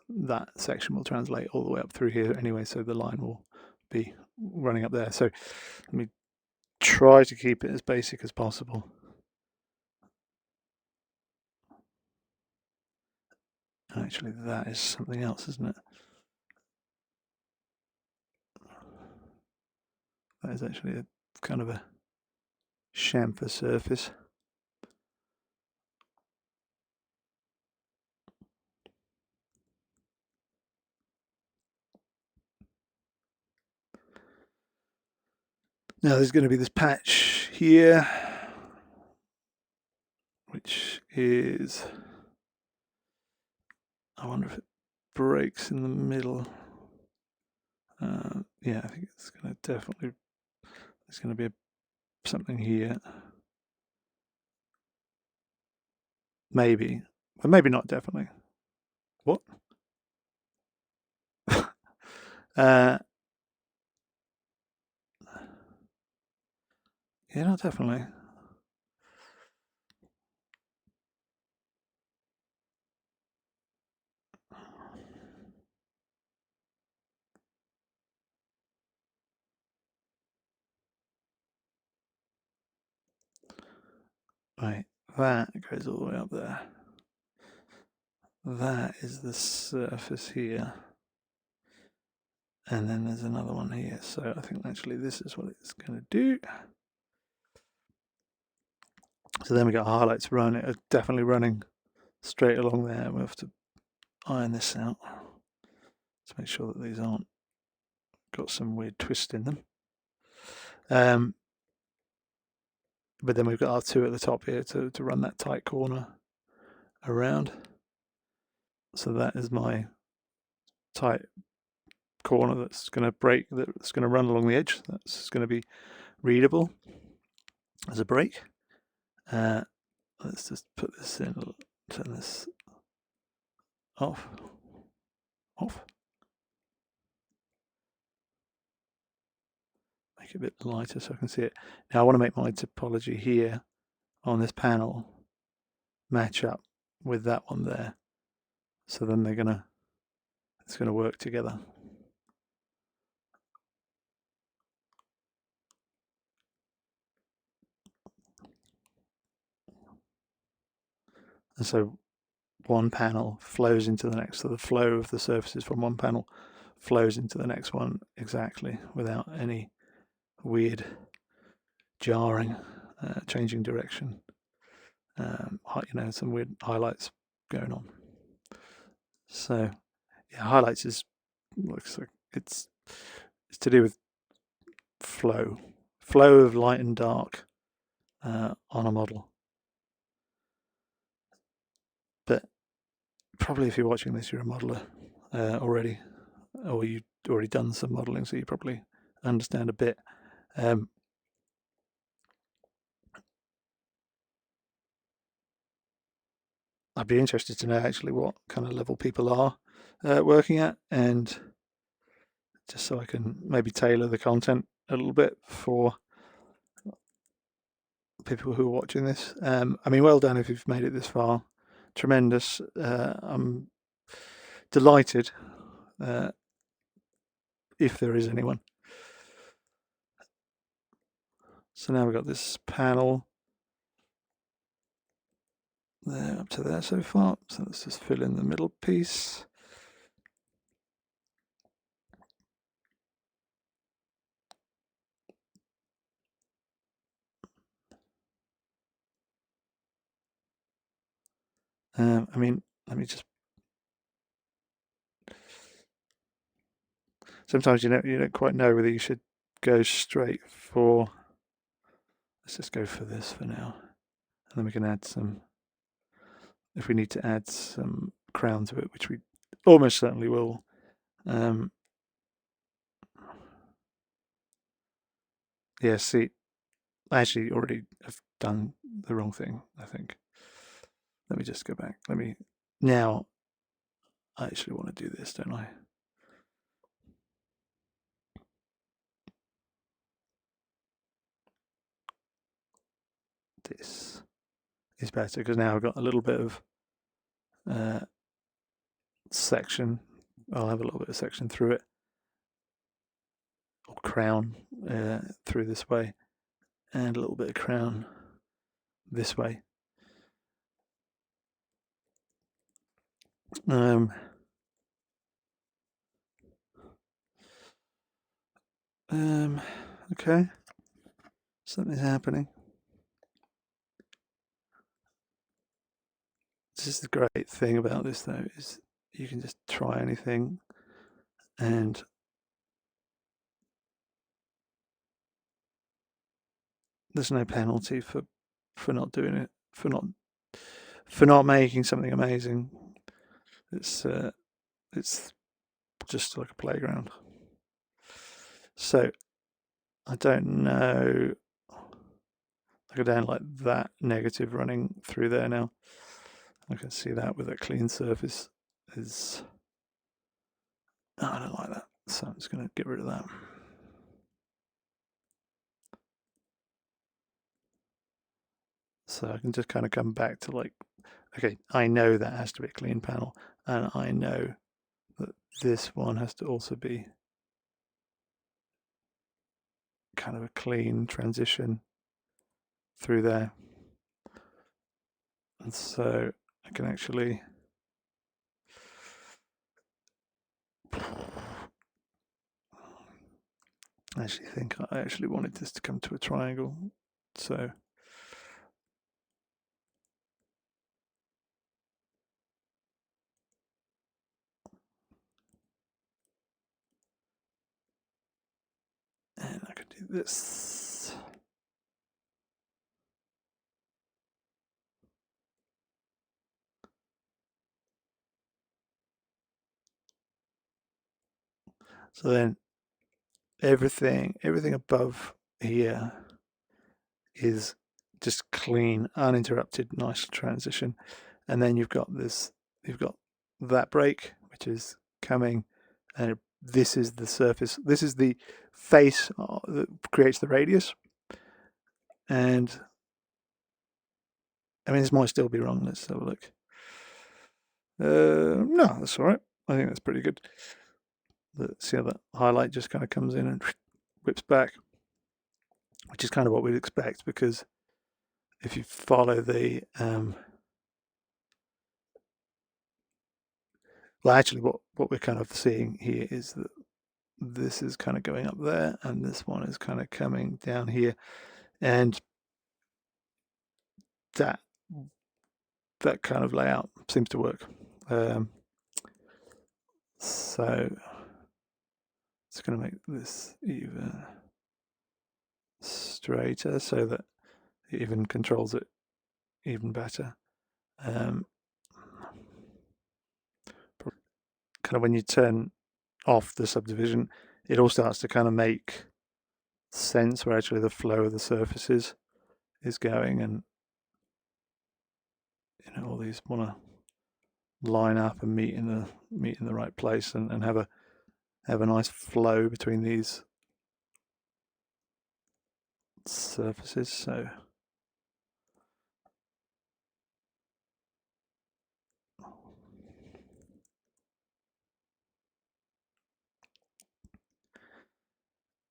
that section will translate all the way up through here anyway. So the line will be running up there. So let me try to keep it as basic as possible. Actually, that is something else, isn't it? That is actually a kind of a chamfer surface. Now there's going to be this patch here, which is, I wonder if it breaks in the middle. Yeah, I think it's going to definitely, there's going to be something here. Maybe, but maybe not definitely. What? Yeah, not definitely. Right, that goes all the way up there. That is the surface here. And then there's another one here. So I think actually this is what it's going to do. So then we got highlights running. It's definitely running straight along there. We'll have to iron this out to make sure that these aren't got some weird twist in them. But then we've got our two at the top here to run that tight corner around. So that is my tight corner that's going to break, that's going to run along the edge. That's going to be readable as a break. Let's just put this in, turn this off. Make it a bit lighter so I can see it. Now I want to make my topology here on this panel match up with that one there. So then it's gonna work together. And so one panel flows into the next, so the flow of the surfaces from one panel flows into the next one exactly without any weird jarring, changing direction, some weird highlights going on. So yeah, highlights looks like it's to do with flow of light and dark on a model. But probably if you're watching this, you're a modeler already, or you've already done some modeling, so you probably understand a bit. I'd be interested to know actually what kind of level people are working at, and just so I can maybe tailor the content a little bit for people who are watching this. I mean, well done if you've made it this far. Tremendous. I'm delighted if there is anyone. So now we've got this panel there up to there so far. So let's just fill in the middle piece. I mean, let me just. Sometimes you don't quite know whether you should go straight for. Let's just go for this for now, and then we can add some. If we need to add some crown to it, which we almost certainly will. Yeah, see, I actually already have done the wrong thing, I think. Let me just go back. Now, I actually want to do this, don't I? This is better because now I've got a little bit of section. I'll have a little bit of section through it, or crown through this way, and a little bit of crown this way. Okay, something's happening. This is the great thing about this, though, is you can just try anything, and there's no penalty for not doing it, for not making something amazing. It's just like a playground. So I don't know. I don't like that negative running through there now. I can see that with a clean surface is. Oh, I don't like that, so I'm just going to get rid of that. So I can just kind of come back to like, okay, I know that has to be a clean panel, and I know that this one has to also be kind of a clean transition through there. And so I can actually think I actually wanted this to come to a triangle. So and I could do this. So then everything above here is just clean, uninterrupted, nice transition. And then you've got that break, which is coming, and this is the surface. This is the face that creates the radius. And I mean, this might still be wrong. Let's have a look. No, that's all right. I think that's pretty good. See how that highlight just kind of comes in and whips back, which is kind of what we'd expect, because if you follow the well, actually, what we're kind of seeing here is that this is kind of going up there, and this one is kind of coming down here, and that kind of layout seems to work. So it's going to make this even straighter so that it even controls it even better. Kind of when you turn off the subdivision, it all starts to kind of make sense where actually the flow of the surfaces is going, and all these want to line up and meet in the right place, and have a nice flow between these surfaces. So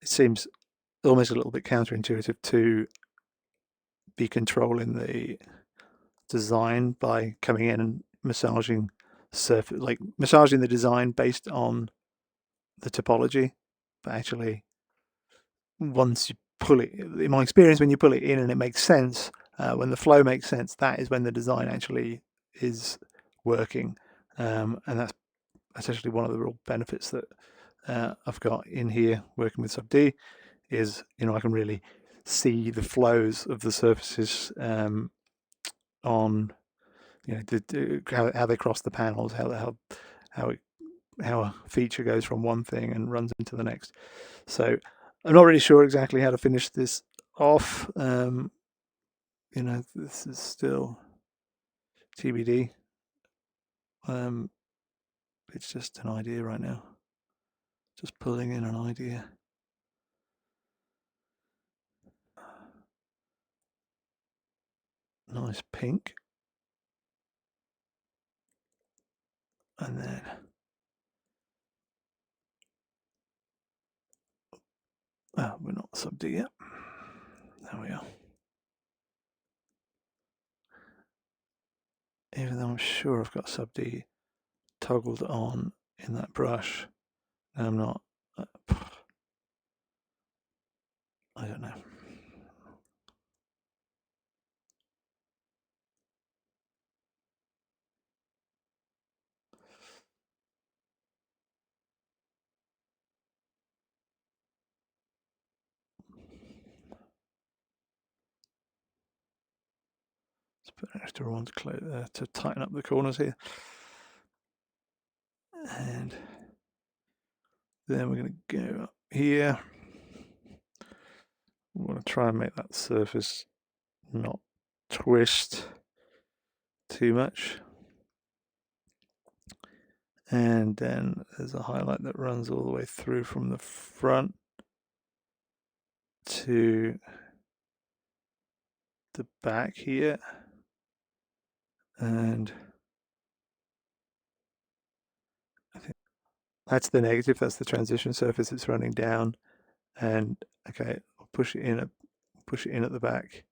it seems almost a little bit counterintuitive to be controlling the design by coming in and massaging surface, like massaging the design based on the topology. But actually, once you pull it, in my experience, when you pull it in and it makes sense, when the flow makes sense, that is when the design actually is working. And that's actually one of the real benefits that I've got in here working with Sub D, is I can really see the flows of the surfaces on how they cross the panels, how a feature goes from one thing and runs into the next. So I'm not really sure exactly how to finish this off. This is still TBD. It's just an idea right now. Just pulling in an idea. Nice pink. And then we're not sub D yet. There we are. Even though I'm sure I've got sub D toggled on in that brush. Now I'm not, I don't know. Let's put an extra one to tighten up the corners here. And then we're going to go up here. We want to try and make that surface not twist too much. And then there's a highlight that runs all the way through from the front to the back here. And I think that's the negative, that's the transition surface. It's running down. And okay, I'll push it in at the back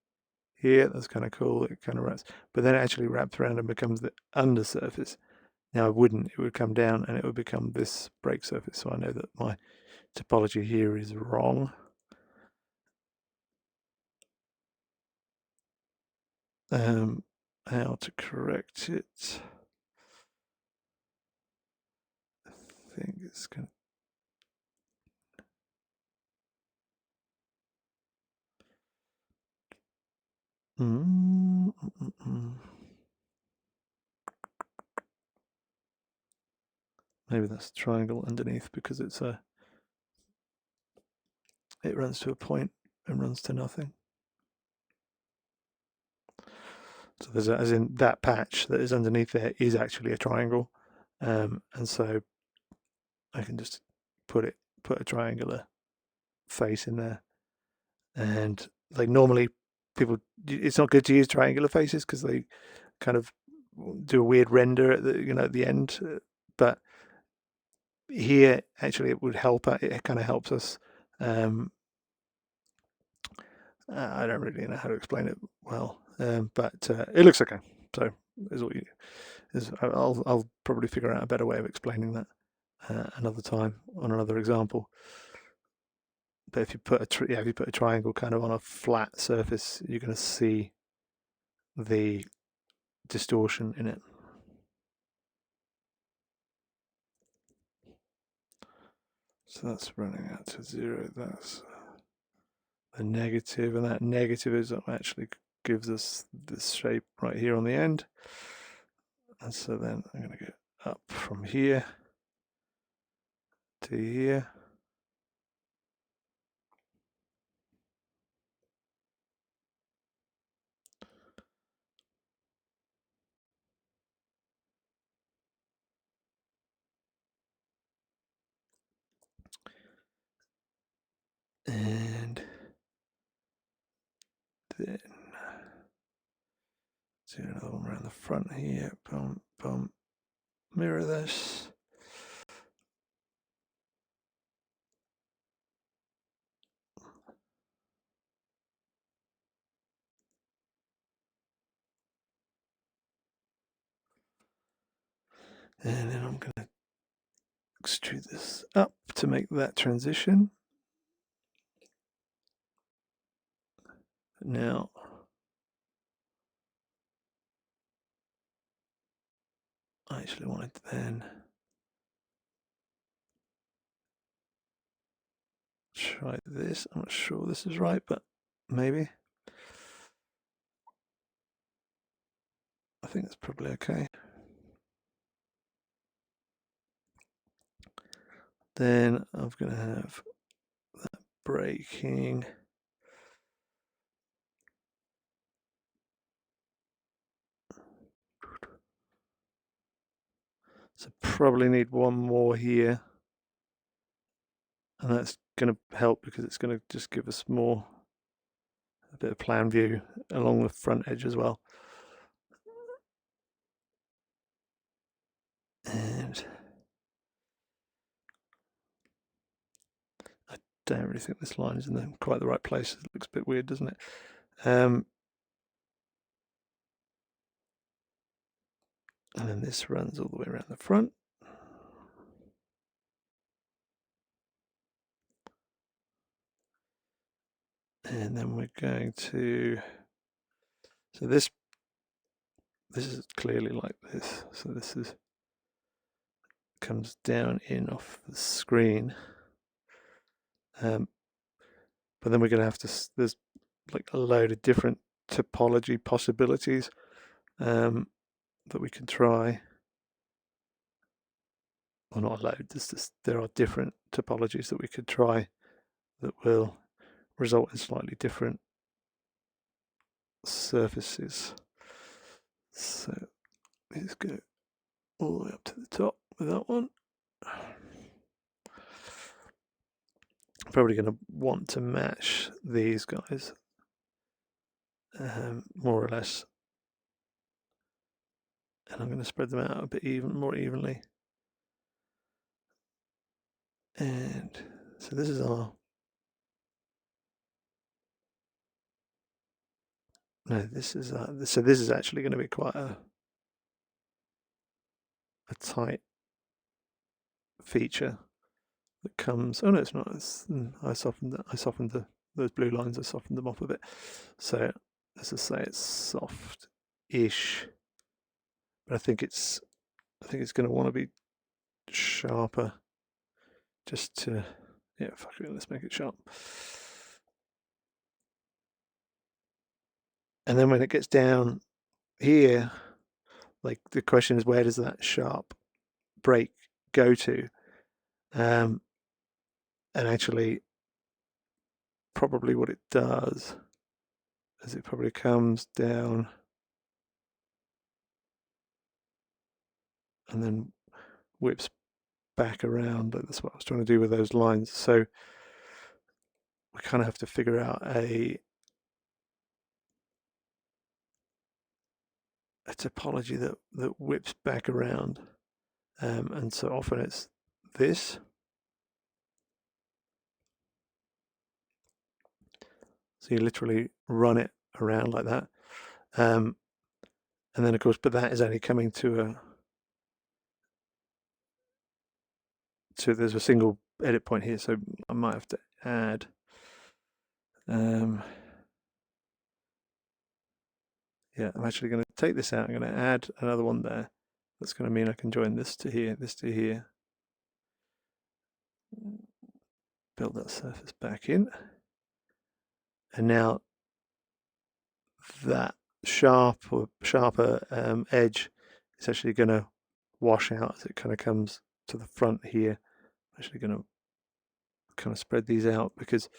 here. That's kind of cool. It kind of wraps, but then it actually wraps around and becomes the undersurface. Now it would come down and it would become this brake surface. So I know that my topology here is wrong. How to correct it? I think it's going to... Maybe that's a triangle underneath because it runs to a point and runs to nothing. So there's as in that patch that is underneath there is actually a triangle, and so I can just put a triangular face in there. And like normally people, it's not good to use triangular faces because they kind of do a weird render at the end. But here actually it would help. It kind of helps us. I don't really know how to explain it well, but it looks okay. So is what I'll probably figure out a better way of explaining that another time on another example. But if you put a triangle kind of on a flat surface, you're going to see the distortion in it. So that's running out to 0. That's a negative, and that negative is what actually gives us this shape right here on the end. And so then I'm going to go up from here to here. And then do another one around the front here. Boom, boom. Mirror this. And then I'm going to extrude this up to make that transition. Now, I actually wanted to then try this. I'm not sure this is right, but maybe. I think that's probably okay. Then I'm going to have that braking. So probably need one more here. And that's going to help because it's going to just give us a bit of plan view along the front edge as well. And I don't really think this line is in quite the right place. It looks a bit weird, doesn't it? And then this runs all the way around the front. And then we're going to, so this is clearly like this. So this is comes down in off the screen. But then we're going to have to, there's like a load of different topology possibilities that we can try. Well, not a load, there are different topologies that we could try that will result in slightly different surfaces. So let's go all the way up to the top with that one. Probably going to want to match these guys more or less, and I'm going to spread them out a bit more evenly. And so this is our, no, this is so this is actually going to be quite a tight feature that comes. Oh no, it's not. I softened those blue lines. I softened them off a bit. So let's just say it's soft-ish, but I think it's going to want to be sharper. Just to, yeah, fuck it, let's make it sharp. And then when it gets down here, like the question is, where does that sharp break go to? And actually, probably what it does is it probably comes down and then whips back around. That's what I was trying to do with those lines. So we kind of have to figure out a topology that whips back around. And so often it's this. So you literally run it around like that. And then, of course, but that is only coming to there's a single edit point here, so I might have to add. Yeah, I'm actually going to take this out. I'm going to add another one there. That's going to mean I can join this to here, this to here. Build that surface back in. And now that sharper edge is actually going to wash out as it kind of comes to the front here. I'm actually going to kind of spread these out because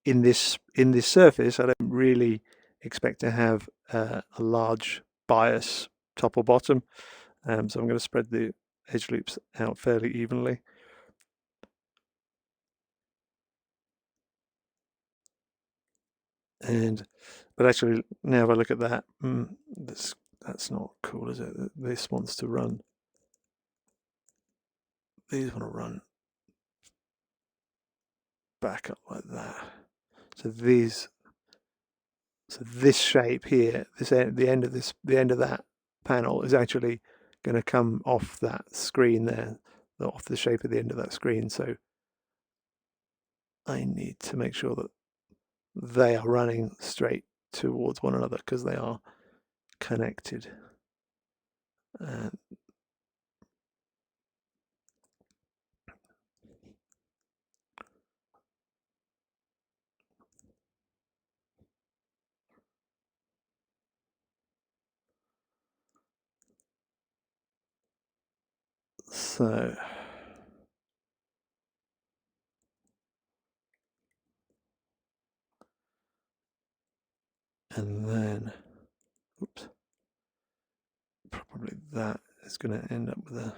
in this surface, I don't really expect to have a large bias top or bottom. So I'm going to spread the edge loops out fairly evenly. But actually, now if I look at that, that's not cool, is it? This wants to run. These want to run back up like that. So this shape here, the end of that panel is actually going to come off that screen there, off the shape of the end of that screen. So I need to make sure that they are running straight towards one another because they are connected. So and then, oops, probably that is going to end up with a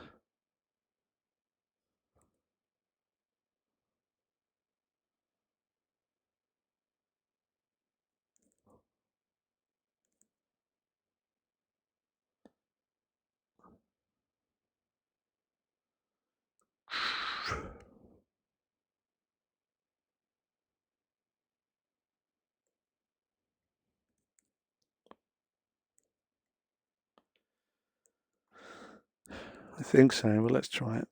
I think so, but let's try it.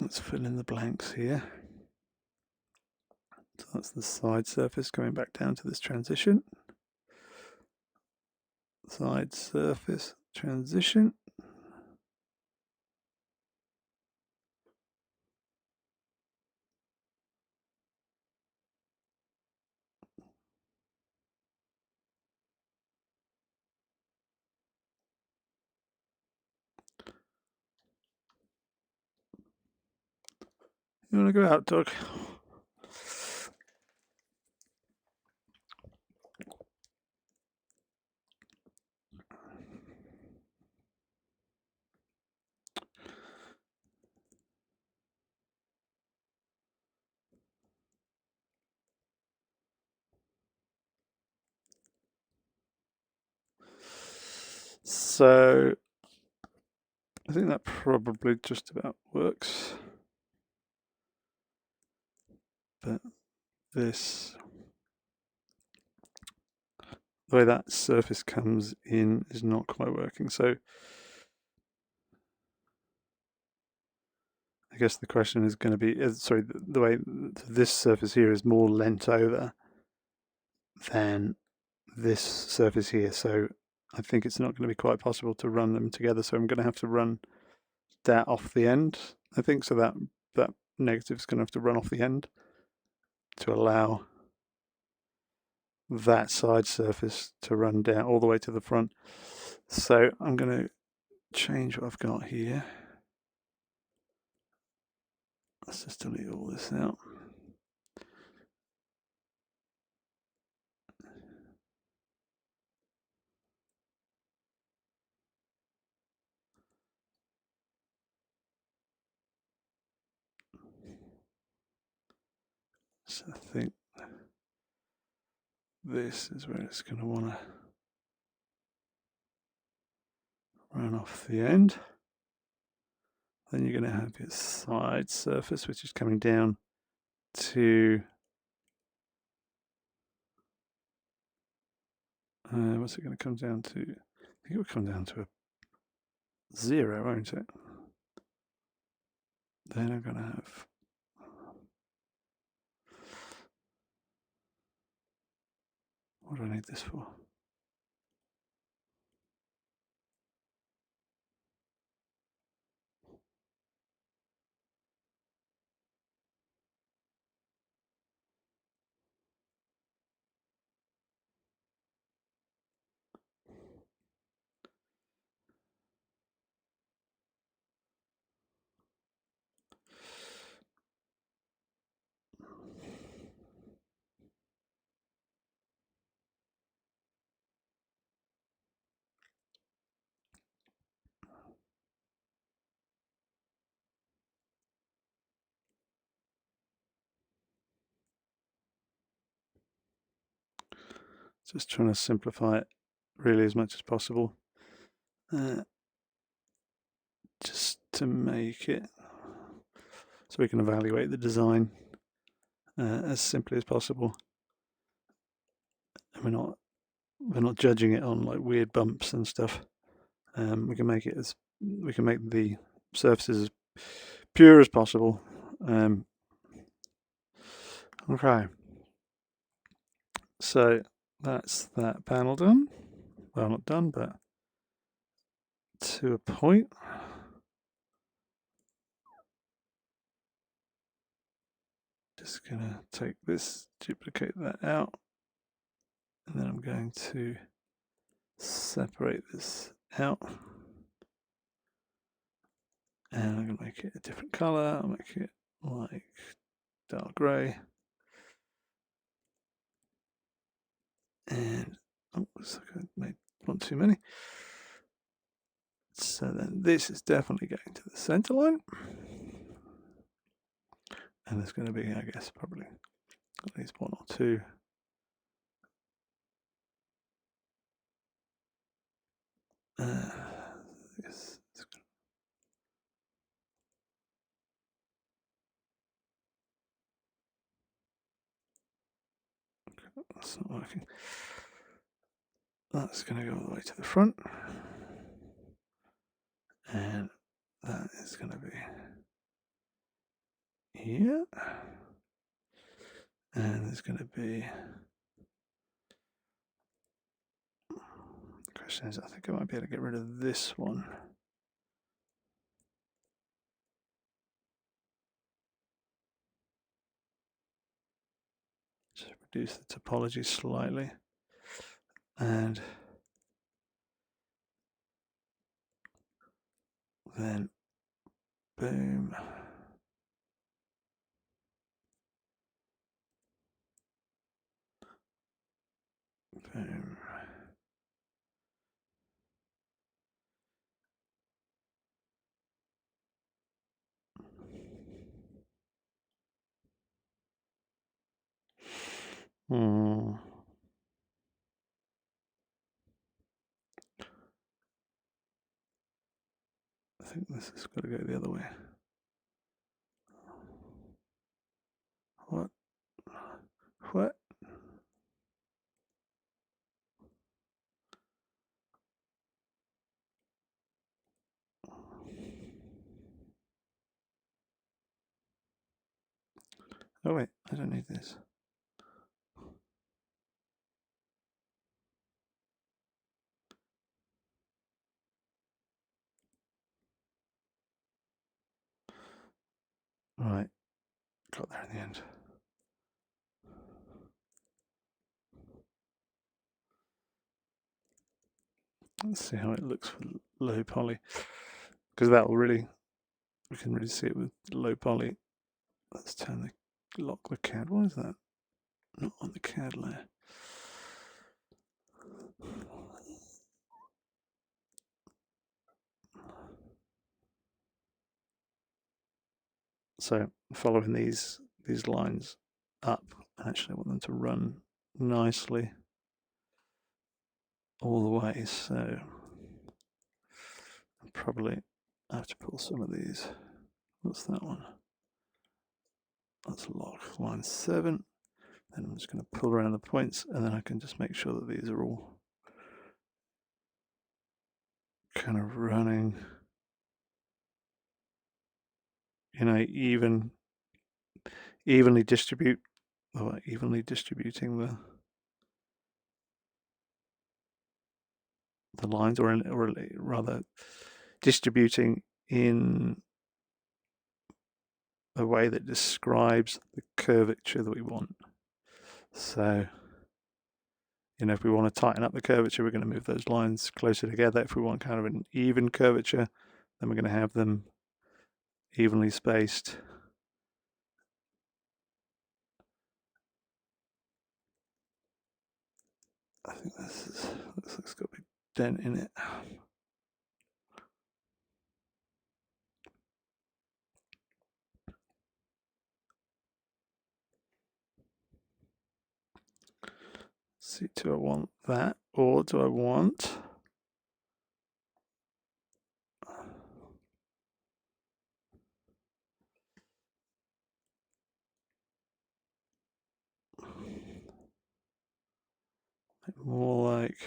Let's fill in the blanks here. So that's the side surface coming back down to this transition. Side surface transition. You want to go out, dog? So I think that probably just about works. But this, the way that surface comes in is not quite working. So I guess the question is going to be, sorry, the way this surface here is more lent over than this surface here. So I think it's not going to be quite possible to run them together. So I'm going to have to run that off the end, I think. So that negative is going to have to run off the end to allow that side surface to run down all the way to the front. So I'm going to change what I've got here. Let's just delete all this out. So I think this is where it's going to want to run off the end. Then you're going to have your side surface, which is coming down to what's it going to come down to? I think it will come down to a 0, won't it? Then I'm going to have what do I need this for? Just trying to simplify it really as much as possible. Just to make it so we can evaluate the design as simply as possible. And we're not judging it on like weird bumps and stuff. We can make the surfaces as pure as possible. Okay, so that's that panel done. Well, not done, but to a point. Just gonna take this, duplicate that out, and then I'm going to separate this out. And I'm going to make it a different color. I'll make it like dark grey. And oops, I made one too many. So then this is definitely going to the center line. And there's going to be, I guess, probably at least one or two. That's not working. That's going to go all the way to the front. And that is going to be here. And there's going to be, the question is, I think I might be able to get rid of this one. Just reduce the topology slightly. And then boom. Boom. I think this has got to go the other way. What? What? Oh wait, I don't need this. Right, got there in the end. Let's see how it looks with low poly, because that will really, we can really see it with low poly. Let's turn the lock the CAD. What is that? Not on the CAD layer. So following these lines up, actually I want them to run nicely all the way. So I'll probably have to pull some of these. What's that one? Let's lock line 7. Then I'm just going to pull around the points, and then I can just make sure that these are all kind of running, you know, evenly distributing the lines, or rather distributing in a way that describes the curvature that we want. So, you know, if we want to tighten up the curvature, we're going to move those lines closer together. If we want kind of an even curvature, then we're going to have them evenly spaced. I think this looks like it's got a big dent in it. See, do I want that, or do I want more like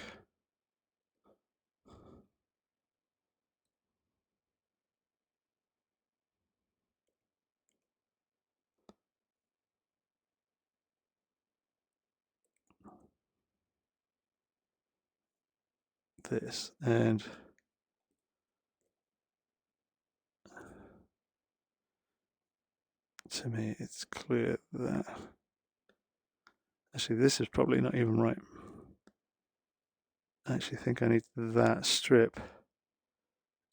this? And to me, it's clear that actually this is probably not even right. I actually think I need that strip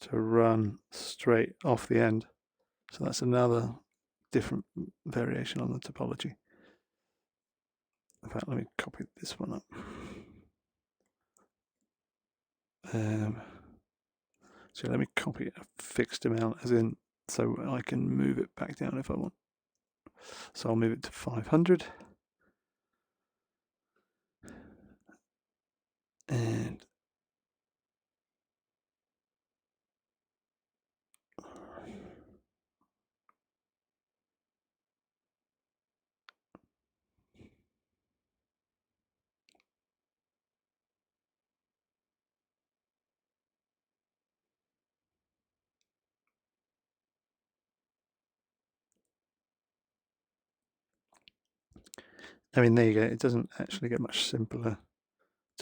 to run straight off the end. So that's another different variation on the topology. In fact, let me copy this one up. So let me copy a fixed amount, as in, so I can move it back down if I want. So I'll move it to 500. And I mean, there you go. It doesn't actually get much simpler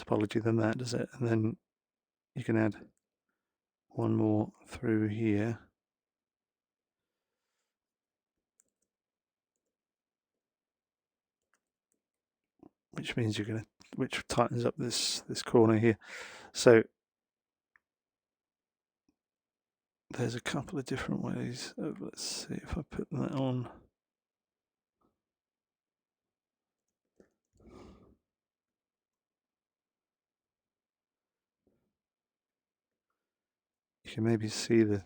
topology than that, does it? And then you can add one more through here. Which means which tightens up this corner here. So there's a couple of different ways of, let's see if I put that on. You can maybe see the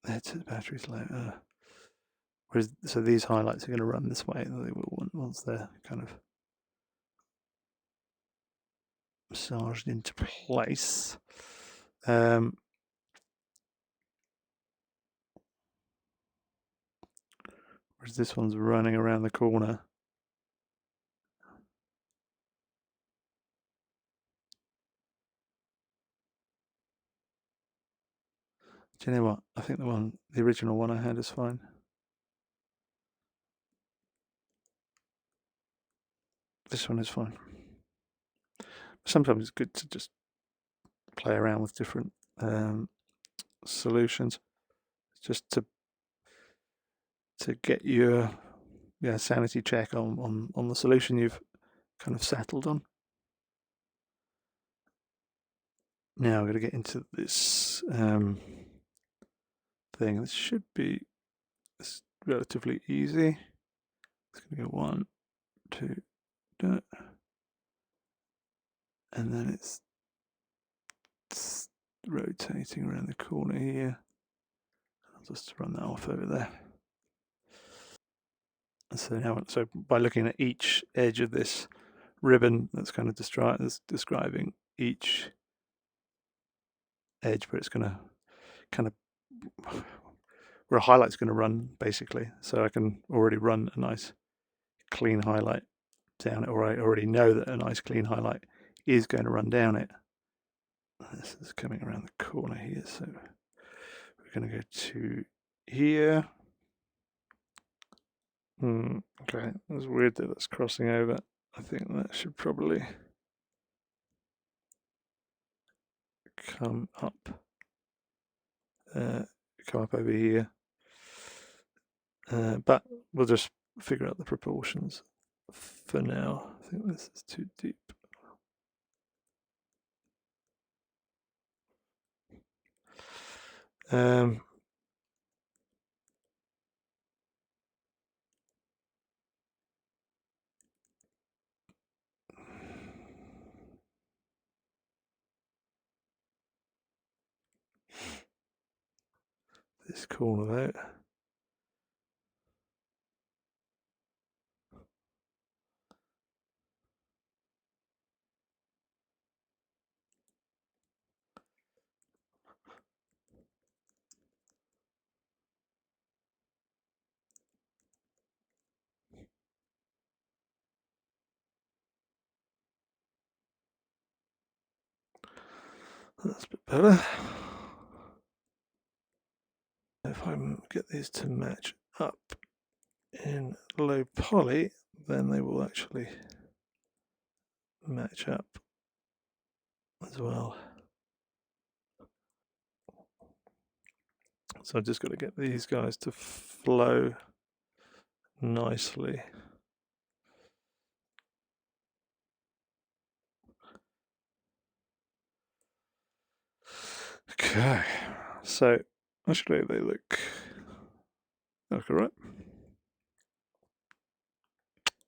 the battery's low. Whereas, so these highlights are going to run this way. They will once they're kind of massaged into place. Whereas this one's running around the corner. Do you know what? I think the original one I had is fine. This one is fine. Sometimes it's good to just play around with different solutions, just to get your sanity check on the solution you've kind of settled on. Now we're going to get into this thing. This should be relatively easy. It's going to go 1, 2, and then it's rotating around the corner here. I'll just run that off over there. So by looking at each edge of this ribbon, that's kind of describing each edge, but it's going to kind of where a highlight's going to run, basically. So I can already run a nice clean highlight down it, or I already know that a nice clean highlight is going to run down it. This is coming around the corner here, so we're going to go to here. Okay, that's weird that that's crossing over. I think that should probably come up over here. But we'll just figure out the proportions for now. I think this is too deep. This corner out. That's a bit better. If I can get these to match up in low poly, then they will actually match up as well. So I've just got to get these guys to flow nicely. Okay, so actually they look all right.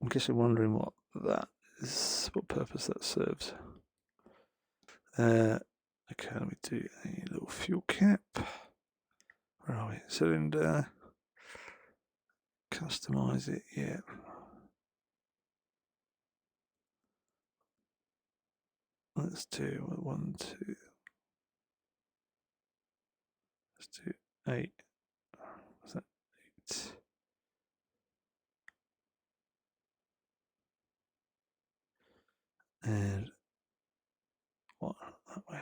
I guess you're wondering what that is, what purpose that serves. Okay, let me do a little fuel cap. Where are we? Cylinder. Customize it, yeah. Let's do 1, 2. Let's do 8. What's that? 8. And 1 that way.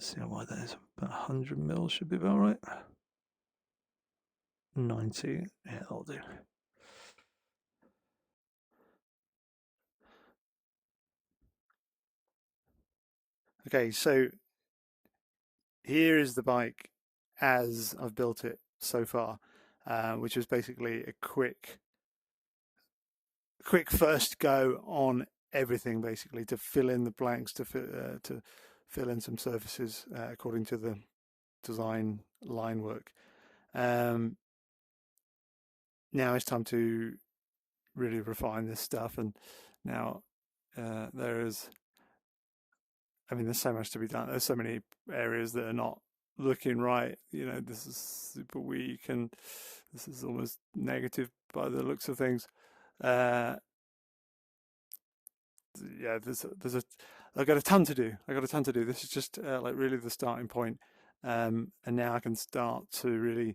Let's see how wide that is. About 100 mils should be about right. 90, yeah, that'll do. Okay, so here is the bike as I've built it so far, which is basically a quick first go on everything, basically to fill in the blanks, to fill in some surfaces according to the design line work. Now it's time to really refine this stuff, and now there's so much to be done. There's so many areas that are not looking right. This is super weak, and this is almost negative by the looks of things. Yeah, I've got a ton to do. This is just like really the starting point, and now I can start to really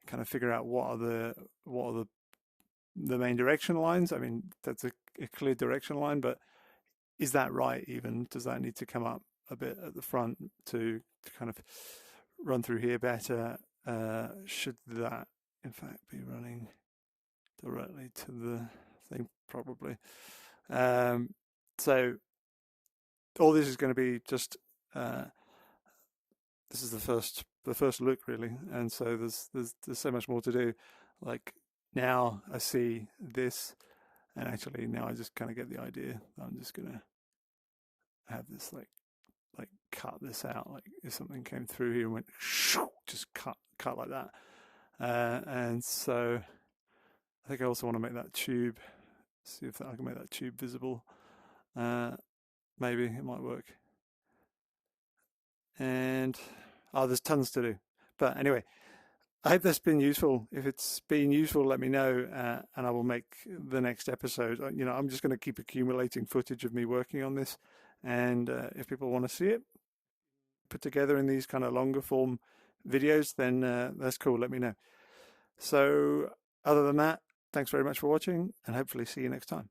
kind of figure out what are the main direction lines. I mean, that's a clear direction line, but is that right even? Does that need to come up a bit at the front to kind of run through here better? Should that in fact be running directly to the thing? Probably. So all this is going to be just this is the first look really, and so there's so much more to do. Like now I see this, and actually now I just kind of get the idea that I'm just gonna have this like cut this out. Like if something came through here and went just cut like that, and so I think I also want to make that tube. See if I can make that tube visible. Maybe it might work. And there's tons to do. But anyway, I hope that's been useful. If it's been useful, let me know, and I will make the next episode. I'm just going to keep accumulating footage of me working on this, and if people want to see it put together in these kind of longer form videos, then that's cool. Let me know. So other than that, thanks very much for watching, and hopefully see you next time.